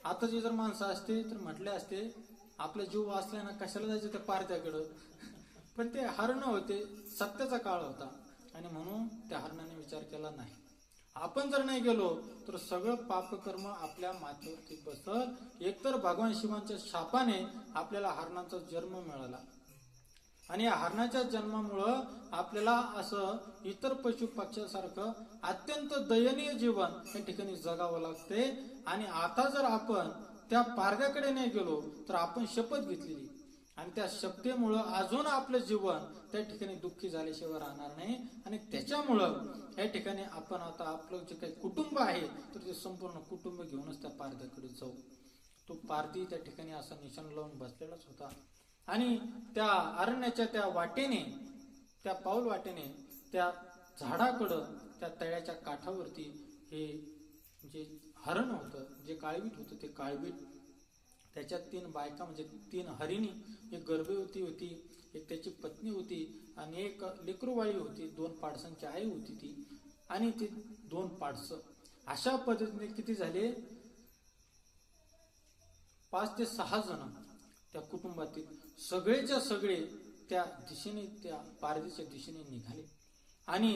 आताची जर माणसं असते तर म्हटले असते, आपला जीव वाचला ना कशाला जायचं त्या पारद्याकडं. पण ते हरण होते, सत्याचा काळ होता आणि म्हणून त्या हरणाने विचार केला नाही. आपण जर नाही गेलो तर सगळं पापकर्म आपल्या माथ्यावरती बसल. एकतर भगवान शिवांच्या शापाने आपल्याला हरणाचा जन्म मिळाला आणि या हरणाच्या जन्मामुळं आपल्याला असं इतर पशु पक्ष्यासारखं अत्यंत दयनीय जीवन या ठिकाणी जगावं लागते. आणि आता जर आपण त्या पारद्याकडे नाही गेलो तर आपण शपथ घेतलेली आणि त्या शपथेमुळं अजून आपलं जीवन त्या ठिकाणी दुःखी झाल्याशिवाय राहणार नाही. आणि त्याच्यामुळं या ठिकाणी आपण आता आपलं जे काही कुटुंब आहे तर ते संपूर्ण कुटुंब घेऊनच त्या पारद्याकडे जाऊ. तो पारधी त्या ठिकाणी असा निशाण लावून बसलेलाच होता आणि त्या अरण्याच्या त्या वाटेने, त्या पाऊल वाटेने, त्या झाडाकडं, त्या तळ्याच्या काठावरती हे जे हरण होतं, जे काळवीट होतं, ते काळवीट, त्याच्यात 3 बायका म्हणजे 3 हरिणी, एक गर्भवती होती, एक त्याची पत्नी होती आणि एक लेकरूवाळी होती, 2 पाडसांची आई होती ती, आणि ती 2 पाडसं. अशा पद्धतीने किती झाले, 5 ते 6 जण त्या कुटुंबातील सगळेच्या सगळे त्या दिशेने, त्या पारदीच्या दिशेने निघाले. आणि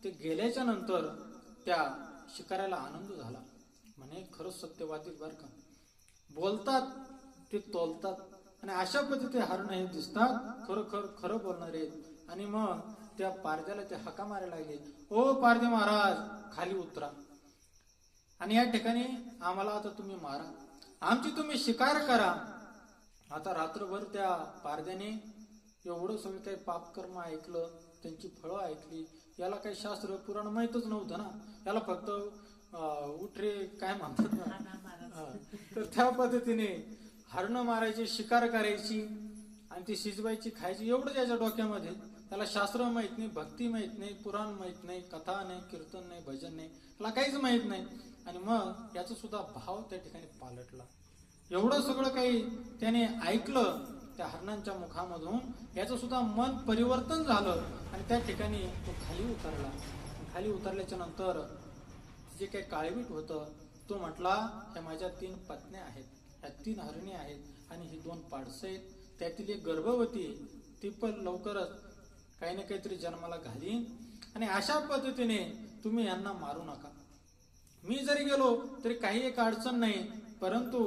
ते गेल्याच्या नंतर त्या शिकाऱ्याला आनंद झाला. म्हणे खरंच सत्यवादी बर का, बोलतात ते तोलतात. आणि अशा पद्धतीने हरण हे दिसतात, खरं बोलणारे आहेत. आणि मग त्या पारद्याला ते हाका मारायला लागले, ओ पारदे महाराज खाली उतरा आणि या ठिकाणी आम्हाला आता तुम्ही मारा, आमची तुम्ही शिकार करा. आता रात्रभर त्या पारद्याने एवढं सगळं काही पापकर्म ऐकलं, त्यांची फळं ऐकली. याला काही शास्त्र पुराण माहीतच नव्हतं ना, याला फक्त उठरे काय म्हणतात ना, तर त्या पद्धतीने हरणं मारायची, शिकार करायची आणि ती शिजवायची, खायची, एवढं त्याच्या डोक्यामध्ये. त्याला शास्त्र माहित नाही, भक्ती माहित नाही, पुराण माहित नाही, कथा नाही, कीर्तन नाही, भजन नाही, त्याला काहीच माहित नाही. आणि मग याचा सुद्धा भाव त्या ठिकाणी पालटला. एवढं सगळं काही त्याने ऐकलं त्या हरणांच्या मुखामधून, याचं सुद्धा मन परिवर्तन झालं आणि त्या ठिकाणी तो खाली उतरला. खाली उतरल्याच्या नंतर जे काही काळवीट होतं तो म्हटला, ह्या माझ्या 3 पत्न्या आहेत, ह्या 3 हरणी आहेत आणि ही 2 पाडसं आहेत, त्यातील एक गर्भवती, ती पण लवकरच काही ना काहीतरी जन्माला घालीन आणि अशा पद्धतीने तुम्ही यांना मारू नका. मी जरी गेलो तरी काही एक अडचण नाही, परंतु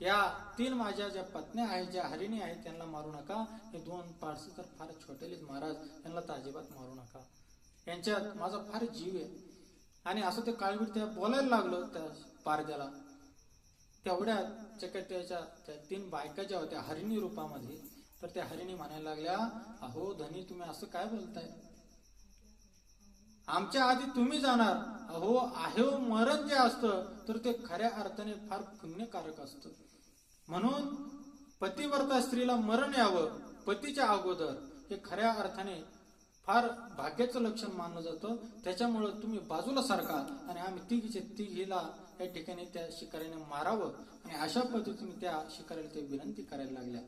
या 3 माझ्या ज्या पत्न्या आहेत, ज्या हरिणी आहेत, त्यांना मारू नका. हे 2 पारसे तर फार छोटेलेच महाराज, त्यांना तर अजिबात मारू नका. यांच्यात माझा फार जीव आहे. आणि असं ते काळवीट त्या बोलायला लागलं त्या पारद्याला. तेवढ्यात त्याच्या त्या 3 बायका ज्या होत्या हरिणी रूपामध्ये, तर त्या हरिणी म्हणायला लागल्या, अहो धनी, तुम्ही असं काय बोलताय? आमच्या आधी तुम्ही जाणार. अहो आहे मरण जे असतं तर ते खऱ्या अर्थाने फार पुण्यकारक असतं. म्हणून पतिव्रता स्त्रीला मरण यावं पतीच्या अगोदर, हे खऱ्या अर्थाने फार भाग्याचं लक्षण मानलं जातं. त्याच्यामुळं तुम्ही बाजूला सारखा आणि आम्ही तिघीला या ठिकाणी त्या शिकाऱ्याने मारावं. आणि अशा पद्धतीने त्या शिकाऱ्याला ते विनंती करायला लागल्या.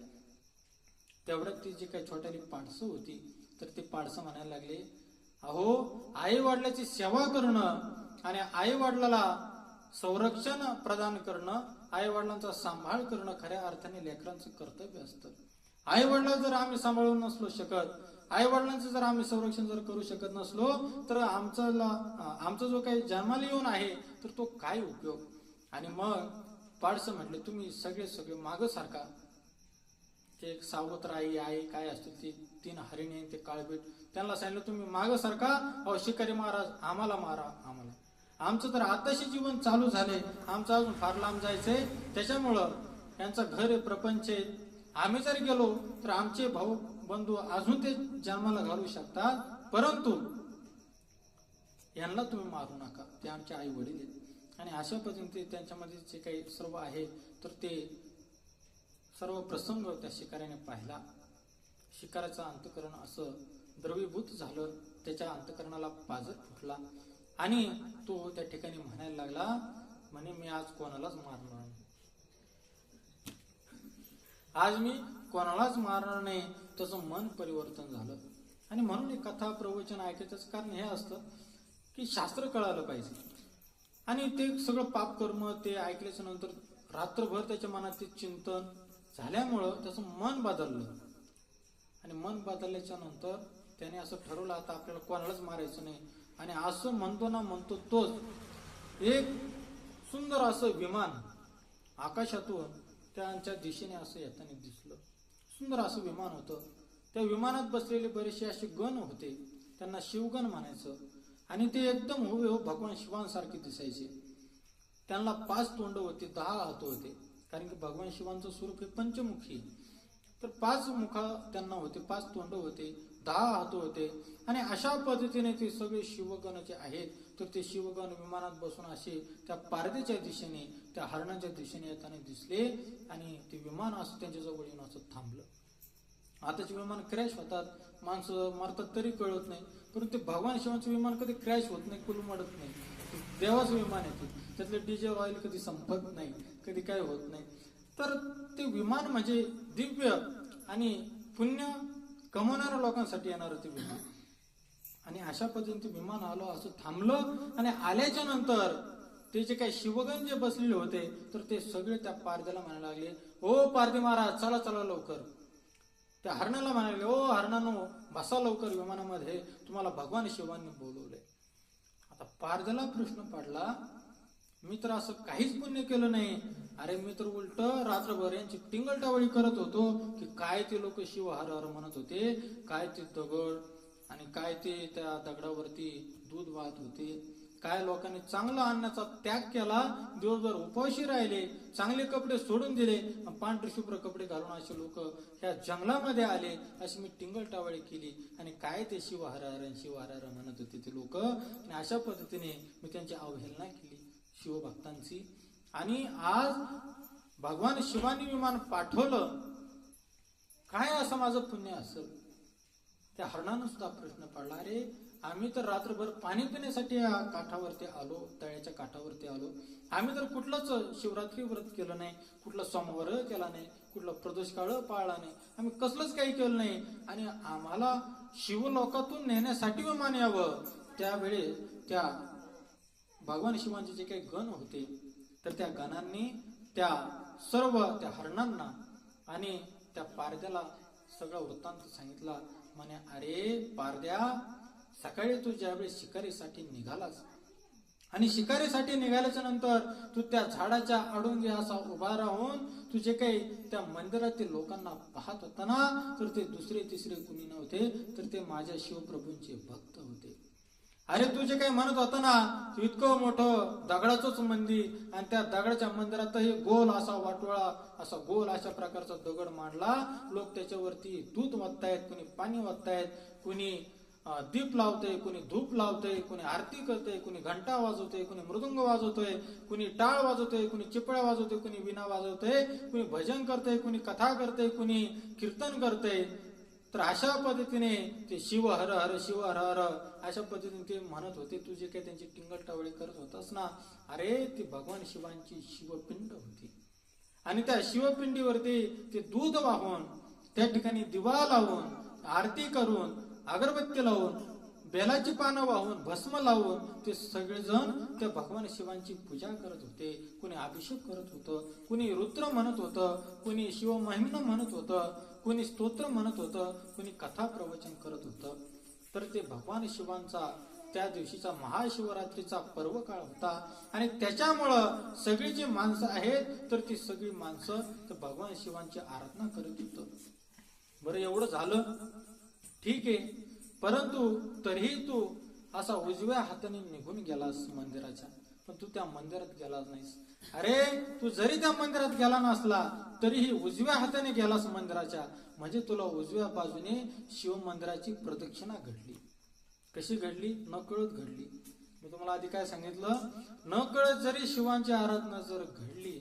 तेवढ्यात ती जी काही छोट्याली पाडसं होती, तर ते पाडसं म्हणायला लागले, अहो आई वडिलाची सेवा करणं आणि आई वडिलाला संरक्षण प्रदान करणं, आई वडिलांचा सांभाळ करणं खऱ्या अर्थाने लेकरांचं कर्तव्य असतं. आई वडिलांना जर आम्ही सांभाळून नसलो शकत, आई वडिलांचं जर आम्ही संरक्षण जर करू शकत नसलो, तर आमचा जो काही जन्माला येऊन आहे तर तो काय उपयोग? आणि मग पाडसं म्हटले, तुम्ही सगळे मागं सारखा. ते एक सावत्र आई काय असते ती 3 हरिणी ते काळबीट, त्यांना सांगितलं तुम्ही मागं सारखा. अहो शिकारी महाराज, आम्हाला मारा, आम्हाला. आमचं तर आताशी जीवन चालू झाले, आमचं अजून फार लांब जायचंय. त्याच्यामुळं यांचं घर आहे, प्रपंच आहे. आम्ही जर गेलो तर आमचे भाऊ बंधू अजून ते जन्माला घालू शकतात, परंतु यांना तुम्ही मारू नका, ते आमचे आई वडील आहेत. आणि अशा पद्धतीने त्यांच्यामध्ये जे काही सर्व आहे तर ते सर्व प्रसंग त्या शिकाऱ्याने पाहिला. शिकाऱ्याचं अंतकरण असं द्रवीभूत झालं, त्याच्या अंतकरणाला पाजर फुटला आणि तो त्या ठिकाणी म्हणायला लागला, म्हणे मी आज कोणालाच मारणार नाही, आज मी कोणालाच मारणार नाही. त्याचं मन परिवर्तन झालं. आणि म्हणून एक कथा प्रवचन ऐकायचं कारण हे असतं की शास्त्र कळालं पाहिजे. आणि ते सगळं पाप कर्म ते ऐकल्याच्या नंतर रात्रभर त्याच्या मनात ते चिंतन झाल्यामुळं त्याचं मन बदललं. आणि मन बदलल्याच्या नंतर त्याने असं ठरवलं, आता आपल्याला कोणालाच मारायचं नाही. आणि असं म्हणतो तोच एक सुंदर असं विमान आकाशातून त्यांच्या दिशेने असं येताना दिसलं. सुंदर असं विमान होतं. त्या विमानात बसलेले बरेचसे असे गण होते, त्यांना शिवगण म्हणायचं. आणि ते एकदम हुबेहूब भगवान शिवांसारखे दिसायचे. त्यांना 5 तोंड होते, 10 हात होते, कारण की भगवान शिवांचं स्वरूप हे पंचमुखी. तर 5 मुख त्यांना होते, 5 तोंड होते, 10 हात होते. आणि अशा पद्धतीने ते सगळे शिवगण जे आहेत तर ते शिवगण विमानात बसून असे त्या पारदेच्या दिशेने, त्या हरणाच्या दिशेने येताना दिसले. आणि ते विमान असं त्यांच्या जवळ येऊन असं थांबलं. आताचे विमान क्रॅश होतात, माणसं मरतात तरी कळत नाही, परंतु ते भगवान शिवांचं विमान कधी क्रॅश होत नाही, कुलमडत नाही. देवाचं विमान येते, त्यातलं डिझेल ऑइल कधी संपत नाही, कधी काय होत नाही. तर ते विमान म्हणजे दिव्य आणि पुण्य कमवणाऱ्या लोकांसाठी येणारं ते विमान. आणि अशा पद्धतीने ते विमान आलं, असं थांबलं. आणि आल्याच्या नंतर ते जे काही शिवगण जे बसलेले होते तर ते सगळे त्या पारद्याला म्हणायला लागले, ओ पारधी महाराज, चला लवकर. त्या हरणाला म्हणाले, ओ हरणानो, बसा लवकर विमानामध्ये, तुम्हाला भगवान शिवांनी बोलवलंय. आता पारद्याला प्रश्न पडला, मी तर असं काहीच पुण्य केलं नाही. अरे मी तर उलट रात्रभर यांची टिंगलटावळी करत होतो की काय ते लोक शिव हर हर म्हणत होते, काय ते दगड आणि काय ते त्या दगडावरती दूध वाहत होते, काय लोकांनी चांगला अन्नाचा त्याग केला, दिवसभर उपाशी राहिले, चांगले कपडे सोडून दिले, पांढरे शुभ्र कपडे घालून असे लोक ह्या जंगलामध्ये आले, अशी मी टिंगलटावळी केली. आणि काय ते शिव हर हर म्हणत होते ते लोक. आणि अशा पद्धतीने मी त्यांची अवहेलना केली शिवभक्तांची. आणि आज भगवान शिवानी विमान पाठवलं, काय असं माझं पुण्य असेल? त्या हरणानं सुद्धा प्रश्न पडला, अरे आम्ही तर रात्रभर पाणी पिण्यासाठी काठावरती आलो, तळ्याच्या काठावरती आलो, आम्ही तर कुठलंच शिवरात्री व्रत केलं नाही, कुठला सोमवार केला नाही, कुठला प्रदोष काळ पाळला नाही, आम्ही कसलंच काही केलं नाही. आणि आम्हाला शिवलोकातून नेण्यासाठी विमान यावं. त्यावेळी त्या भगवान शिवांचे जे काही गण होते तर त्या गणांनी त्या हरणांना आणि त्या पारद्याला सगळा वृत्तांत सांगितला. म्हणे, अरे पारद्या, सकाळी तू ज्यावेळेस शिकारीसाठी निघालास आणि शिकारीसाठी निघाल्याच्या नंतर तू त्या झाडाच्या आडोंगी असा उभा राहून तू जे काही त्या मंदिरातील लोकांना पाहत होता ना, तर ते दुसरे तिसरे कुणी नव्हते, तर ते माझ्या शिवप्रभूंचे भक्त होते. अरे तू जे काही म्हणत होता ना, तू इतकं मोठं दगडाचंच मंदिर आणि त्या दगडाच्या मंदिरातही गोल असा वाटोळा, असा गोल अशा प्रकारचा दगड मांडला. लोक त्याच्यावरती दूध ओततायत, कुणी पाणी ओततायत, कुणी दीप लावतंय, कुणी धूप लावतंय, कुणी आरती करतंय, कुणी घंटा वाजवतंय, कुणी मृदुंग वाजवतोय, कुणी टाळ वाजवतोय, कुणी चिपळ्या वाजवतोय, कुणी विणा वाजवतंय, कुणी भजन करतंय, कुणी कथा करतंय, कुणी कीर्तन करतंय. तर अशा पद्धतीने ते शिव हर हर शिव हर हर अशा पद्धतीने ते म्हणत होते. तू जे काही त्यांची टिंगलटावळी करत होतास ना, अरे ती भगवान शिवांची शिवपिंड होती आणि त्या शिवपिंडीवरती ते दूध वाहून, त्या ठिकाणी दिवा लावून, आरती करून, अगरबत्ती लावून, बेलाची पानं वाहून, भस्म लावून ते सगळेजण त्या भगवान शिवांची पूजा करत होते. कुणी अभिषेक करत होतं, कुणी रुद्र म्हणत होतं, कुणी शिवमहिम्न म्हणत होतं, कुणी स्तोत्र म्हणत होतं, कुणी कथा प्रवचन करत होतं. तर ते भगवान शिवांचा त्या दिवशीचा महाशिवरात्रीचा पर्व काळ होता आणि त्याच्यामुळं सगळी जी माणसं आहेत तर ती सगळी माणसं तर भगवान शिवांची आराधना करत होतं. बरं एवढं झालं, ठीक आहे, परंतु तरीही तू असा उजव्या हाताने निघून गेलास मंदिराच्या, पण तू त्या मंदिरात गेलास नाहीस. अरे तू जरी त्या मंदिरात गेला नसला तरीही उजव्या हाताने गेलास मंदिराच्या, म्हणजे तुला उजव्या बाजूने शिव मंदिराची प्रदक्षिणा घडली. कशी घडली? न कळत घडली. मी तुम्हाला आधी काय सांगितलं, न कळत जरी शिवांची आराधना जर घडली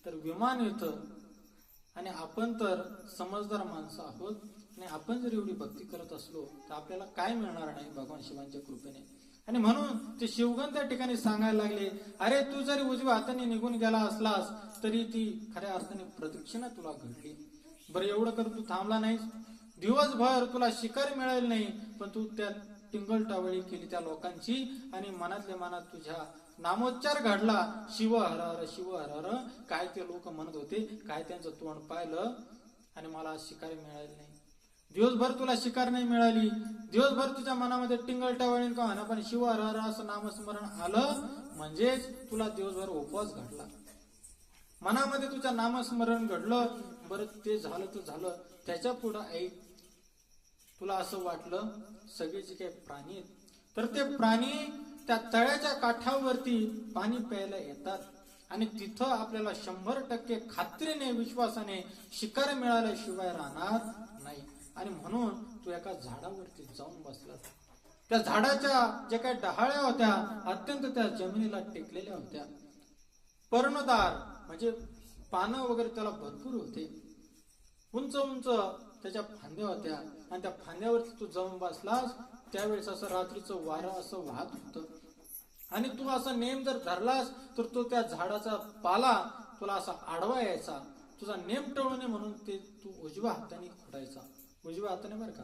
तर विमान येतं आणि आपण तर समजदार माणसं आहोत आणि आपण जर एवढी भक्ती करत असलो तर आपल्याला काय मिळणार नाही भगवान शिवांच्या कृपेने. आणि म्हणून ते शिवगण त्या ठिकाणी सांगायला लागले, अरे तू जरी उजव्या हाताने निघून गेला असलास तरी ती खऱ्या अर्थाने प्रदक्षिणा तुला घडली. बरं एवढं कर तू थांबला नाहीस, दिवसभर तुला शिकार मिळाली नाही, पण तू त्या टिंगलटावळी केली त्या लोकांची आणि मनातल्या मनात तुझ्या नामोच्चार घडला, शिव हर हर शिव हर हर. काय ते लोक म्हणत होते, काय त्यांचं तोंड पाहिलं आणि मला शिकार मिळाली नाही. दिवसभर तुला शिकार नाही मिळाली, दिवसभर तुझ्या मनामध्ये टिंगलटावळी का म्हणा पण शिव हर हर असं नामस्मरण आलं, म्हणजेच तुला दिवसभर उपवास घडला, मनामध्ये तुझ्या नामस्मरण घडलं. बरं ते झालं तर झालं, त्याच्या पुढं ऐक, तुला असं वाटलं सगळे जे काही प्राणी आहेत तर ते प्राणी त्या तळ्याच्या काठावरती पाणी प्यायला येतात आणि तिथं आपल्याला 100% खात्रीने विश्वासाने शिकार मिळाल्याशिवाय राहणार नाही. आणि म्हणून तू एका झाडावरती जाऊन बसला. त्या झाडाच्या ज्या काही डहाळ्या होत्या अत्यंत त्या जमिनीला टेकलेल्या होत्या, पर्णदार म्हणजे पानं वगैरे त्याला भरपूर होते, उंच उंच त्याच्या फांद्या होत्या आणि त्या फांद्यावरती तू जाऊन बसलास त्यावेळेस असं रात्रीचं वारं असं वाहत होतं आणि तू असा नेम जर धरलास तर तो त्या झाडाचा पाला तुला असा आडवा यायचा. तुझा नेम टळू नये म्हणून ते तू उजव्या हाताने खोडायचा, उजव्या हाताने बरं का,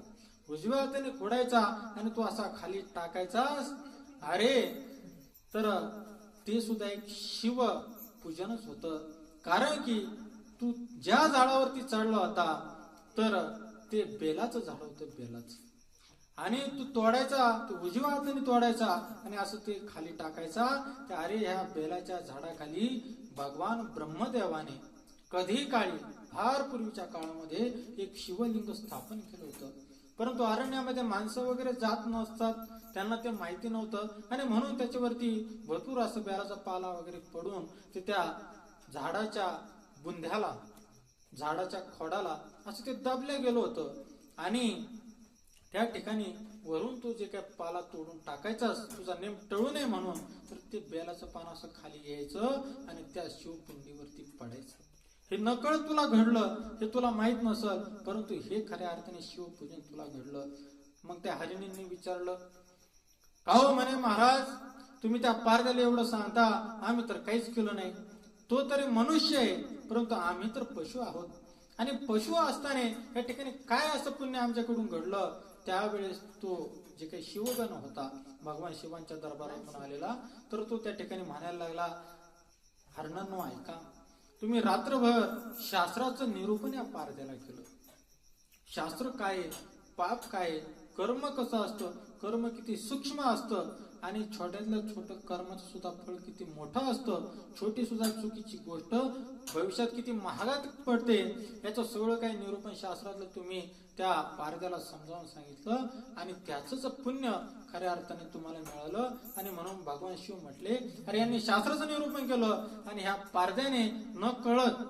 उजव्या हाताने खोडायचा आणि तू असा खाली टाकायचास. अरे तर ते सुद्धा एक शिव पूजनच होतं, कारण की तू ज्या झाडावरती चढला होता तर ते बेलाचं झाड होतं, बेलाचं, आणि तू तोडायचा, तू उजव्या हाताने तोडायचा आणि असं ते खाली टाकायचा. अरे ह्या बेलाच्या झाडाखाली भगवान ब्रह्मदेवाने कधी काळी फार पूर्वीच्या काळामध्ये एक शिवलिंग स्थापन केलं होतं, परंतु अरण्यामध्ये माणसं वगैरे जात नसतात, त्यांना ते माहिती नव्हतं आणि म्हणून त्याच्यावरती भरपूर असं बेलाचा पाला वगैरे पडून ते त्या झाडाच्या बुंध्याला, झाडाच्या खोडाला असं ते दाबलं गेलं होतं आणि त्या ठिकाणी वरून तो जे काय पाला तोडून टाकायचास तुझा नेम टळू नये म्हणून, तर ते बेलाचं पान असं खाली यायचं आणि त्या शिवपिंडीवरती पडायचं. हे नकळत तुला घडलं, हे तुला माहित नसल, परंतु हे खऱ्या अर्थाने शिवपूजन तुला घडलं. मग त्या हरिणींनी विचारलं, का हो म्हणे महाराज, तुम्ही त्या पारध्याला एवढं सांगता, आम्ही तर काहीच केलं नाही, तो तरी मनुष्य आहे परंतु आम्ही तर पशु आहोत आणि पशु असताना या ठिकाणी काय असं पुण्य आमच्याकडून घडलं. त्यावेळेस तो जे काही शिवगण होता भगवान शिवांच्या दरबारातून आलेला, तर तो त्या ठिकाणी म्हणायला लागला, हरणांनो ऐका, तुम्ही रात्रभर शास्त्राचं निरूपण या पारध्याला केलं. शास्त्र काय, पाप काय, कर्म कसं असतं कर्म किती सूक्ष्म असतं आणि छोट्यातलं छोटं कर्माचं सुद्धा फळ किती मोठं असतं, छोटी सुद्धा चुकीची गोष्ट भविष्यात किती महागात पडते, याचं सगळं काही निरूपण शास्त्रातलं तुम्ही त्या पारद्याला समजावून सांगितलं आणि त्याचंच पुण्य खऱ्या अर्थाने तुम्हाला मिळालं. आणि म्हणून भगवान शिव म्हटले, अरे यांनी शास्त्राचं निरूपण केलं आणि ह्या पारद्याने न कळत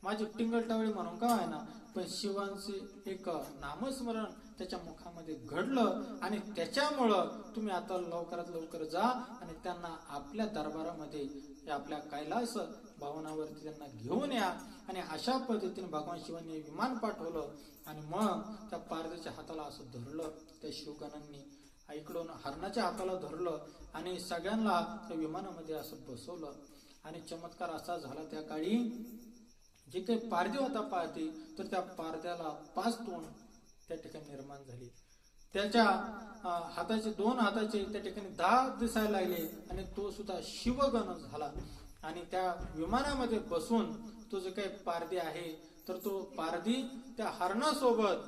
माझी टिंगलटावळी म्हणून का आहे ना, पण शिवांचे एक नामस्मरण त्याच्या मुखामध्ये घडलं आणि त्याच्यामुळं तुम्ही आता लवकरात लवकर जा आणि त्यांना आपल्या दरबारामध्ये आपल्या कैलास भवनावरती त्यांना घेऊन या. आणि अशा पद्धतीने भगवान शिवांनी विमान पाठवलं आणि मग त्या पारद्याच्या हाताला असं धरलं, त्या शिवगणांनी इकडून हरणाच्या हाताला धरलं आणि सगळ्यांना त्या विमानामध्ये असं बसवलं. आणि चमत्कार असा झाला, त्या काळी जे काही पारदी होता पाहते तर त्या पारद्याला 5 तोंड त्या ठिकाणी निर्माण झाली. त्याच्या हाताचे 2 हाताचे त्या ठिकाणी 10 दिसायला लागले आणि तो सुद्धा शिवगण झाला. आणि त्या विमानामध्ये बसून तो जो काही पारदी आहे तर तो पारदी त्या हरणासोबत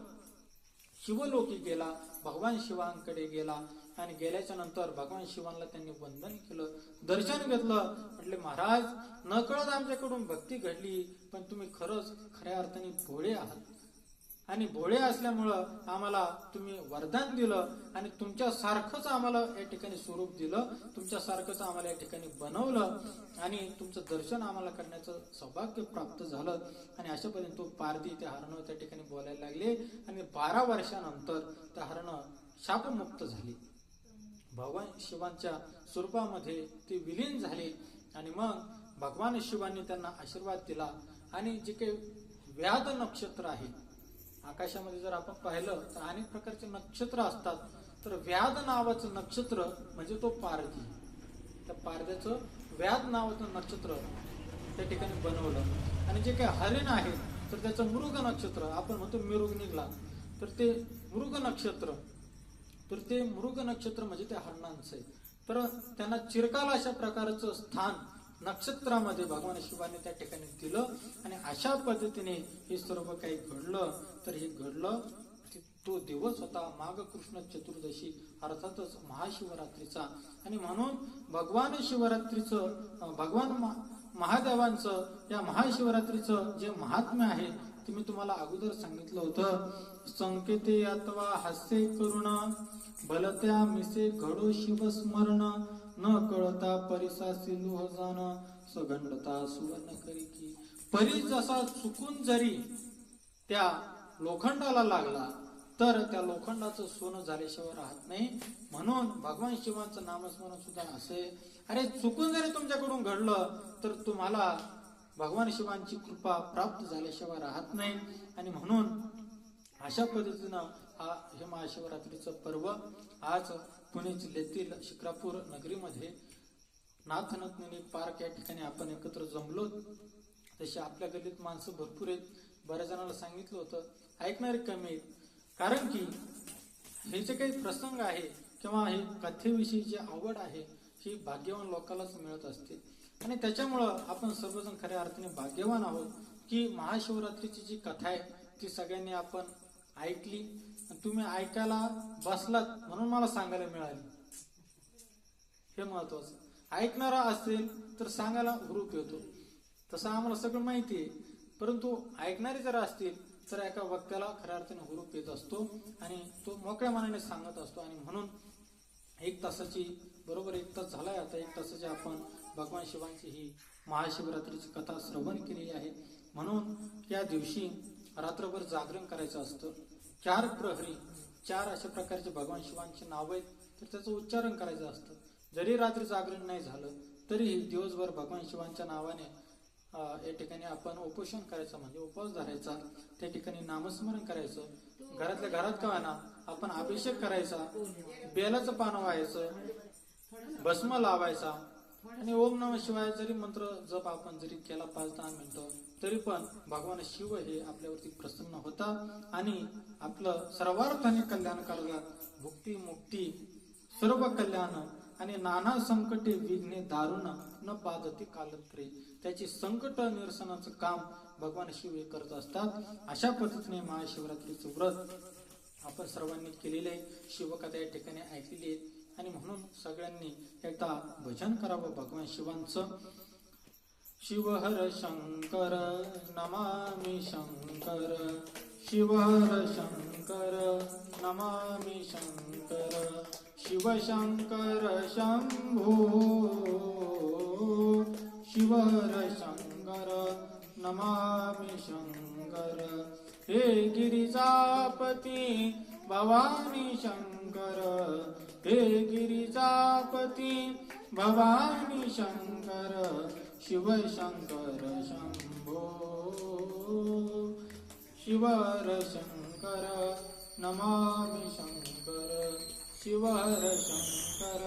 शिवलोकी गेला, भगवान शिवांकडे गेला. आणि गेल्याच्या नंतर भगवान शिवांना त्यांनी वंदन केलं, दर्शन घेतलं. म्हटले, महाराज नकळत आमच्याकडून भक्ती घडली, पण तुम्ही खरंच खऱ्या अर्थाने भोळे आहात आणि भोळे असल्यामुळं आम्हाला तुम्ही वरदान दिलं आणि तुमच्यासारखंच आम्हाला या ठिकाणी स्वरूप दिलं, तुमच्यासारखंच आम्हाला या ठिकाणी बनवलं आणि तुमचं दर्शन आम्हाला करण्याचं सौभाग्य प्राप्त झालं. आणि अशा पद्धतीने तो पारदी त्या हरणं त्या ठिकाणी बोलायला लागले. आणि 12 वर्षानंतर त्या हरणं शापमुक्त झाली, भगवान शिवांच्या स्वरूपामध्ये ते विलीन झाले. आणि मग भगवान शिवांनी त्यांना आशीर्वाद दिला. आणि जे काही व्याध नक्षत्र आहे आकाशामध्ये जर आपण पाहिलं तर अनेक प्रकारचे नक्षत्र असतात, तर व्याध नावाचं नक्षत्र म्हणजे तो पारदी. त्या पारद्याचं व्याध नावाचं नक्षत्र त्या ठिकाणी बनवलं. आणि जे काही हरिण आहे तर त्याचं मृग नक्षत्र, आपण म्हणतो मिरुग निघला, तर ते मृग नक्षत्र, तर ते मृग नक्षत्र म्हणजे ते हरणांचं आहे. तर त्यांना चिरकाल अशा प्रकारचं स्थान नक्षत्रामध्ये भगवान शिवाने त्या ठिकाणी दिलं. आणि अशा पद्धतीने हे सर्व काही घडलं. तर हे घडलं तो दिवस होता माघ कृष्ण चतुर्दशी, अर्थातच महाशिवरात्रीचा. आणि म्हणून भगवान शिवरात्रीचं, भगवान महादेवांचं या महाशिवरात्रीचं जे महात्म्य आहे ते मी तुम्हाला अगोदर सांगितलं होतं. संकेते अथवा हास्य करुण भलत्या मिसे घडो शिवस्मरण, न कळता परिसासी लोह जाण, सगंडता सुवर्ण करी की. परी जसा चुकून जरी त्या लोखंडाला लागला तर त्या लोखंडाचं सोनं झाल्याशिवाय राहत नाही. म्हणून भगवान शिवांचं नामस्मरण सुद्धा असे, अरे चुकून जरी तुमच्याकडून घडलं तर तुम्हाला भगवान शिवांची कृपा प्राप्त झाल्याशिवाय राहत नाही. आणि म्हणून अशा पद्धतीनं हे महाशिवरात्रीचं पर्व आज पुणे जिल्ह्यातील शिक्रापूर नगरीमध्ये नाथनंदिनी पार्क या ठिकाणी आपण एकत्र जमलो. तशी आपल्या गल्लीत माणसं भरपूर आहेत, बऱ्याच जणांना सांगितलं होतं, ऐकणारे कमी आहेत. कारण की हे जे काही प्रसंग आहे किंवा हे कथेविषयी जी आवड आहे ही भाग्यवान लोकांनाच मिळत असते. आणि त्याच्यामुळं आपण सर्वजण खऱ्या अर्थाने भाग्यवान आहोत की महाशिवरात्रीची जी कथा आहे ती सगळ्यांनी आपण ऐकली. तुम्ही ऐकायला बसलात म्हणून मला सांगायला मिळाली, हे महत्वाचं. ऐकणारा असेल तर सांगायला हुरूप येतो, तसं आम्हाला सगळं माहिती आहे. परंतु ऐकणारे जर असतील तर एका वक्त्याला खऱ्या अर्थाने हुरूप येत असतो आणि तो मोकळ्या मनाने सांगत असतो. आणि म्हणून 1 तासाची, बरोबर 1 तास झालाय आता, 1 तासाची आपण भगवान शिवांची ही महाशिवरात्रीची कथा श्रवण केलेली आहे. म्हणून या दिवशी रात्रभर जागरण करायचं असतं. 4 प्रहरी 4 अशा प्रकारचे भगवान शिवांची नाव आहेत, तर त्याचं उच्चारण करायचं असतं. जरी रात्री जागरण नाही झालं तरी दिवसभर भगवान शिवांच्या नावाने या ठिकाणी आपण उपोषण करायचं, म्हणजे उपवास धरायचा, त्या ठिकाणी नामस्मरण करायचं. घरातल्या घरात का ना आपण अभिषेक करायचा, बेलाचं पान व्हायचं, भस्म लावायचा आणि ओम नमः शिवाय जरी मंत्र जप आपण जरी केला 5-10 मिनिटं तरी पण भगवान शिव हे आपल्यावरती प्रसन्न होतात आणि आपलं सर्वार्थाने कल्याण करतात. भुक्ती मुक्ती सर्व कल्याण आणि नाना संकटे विघ्ने दारुण न पादती कालत्रे. त्याची संकट निरसनाचं काम भगवान शिव हे करत असतात. अशा पद्धतीने महाशिवरात्रीचं व्रत आपण सर्वांनी केलेले शिवकथा या ठिकाणी ऐकलेली आहेत आणि म्हणून सगळ्यांनी एकदा भजन करावं भगवान शिवांचं. शिवहर शंकर नमामि शंकर, शिवहर शंकर नमामि शंकर, शिवशंकर शंभो, शिवहर शंकर नमामि शंकर. हे गिरिजापती भवानी शंकर, हे गिरिजापती भवानी शंकर, शिवशंकर शंभो, शिवहर शंकर नमामि शंकर, शिवहर शंकर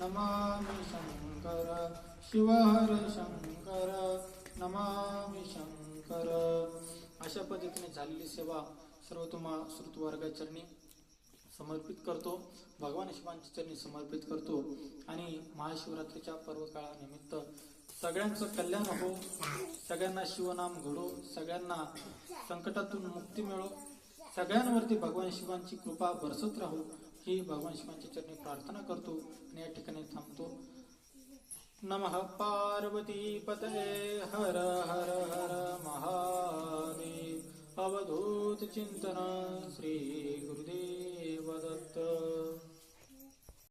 नमामि शंकर, शिवहर शंकर नमामि शंकर. अशा पद्धतीने झालेली सेवा सर्व तुम्हा श्रुतवर्गा चरणी समर्पित करतो, भगवान शिवांच्या चरणी समर्पित करतो. आणि महाशिवरात्रीच्या पर्व काळानिमित्त सगळ्यांचं कल्याण हो, सगळ्यांना शिवनाम घडो, सगळ्यांना संकटातून मुक्ती मिळो, सगळ्यांवरती भगवान शिवांची कृपा बरसत राहो ही भगवान शिवांच्या चरणी प्रार्थना करतो आणि या ठिकाणी थांबतो. नमः पार्वती पतये हर हर हर महादेव. अवधूत चिंतन श्री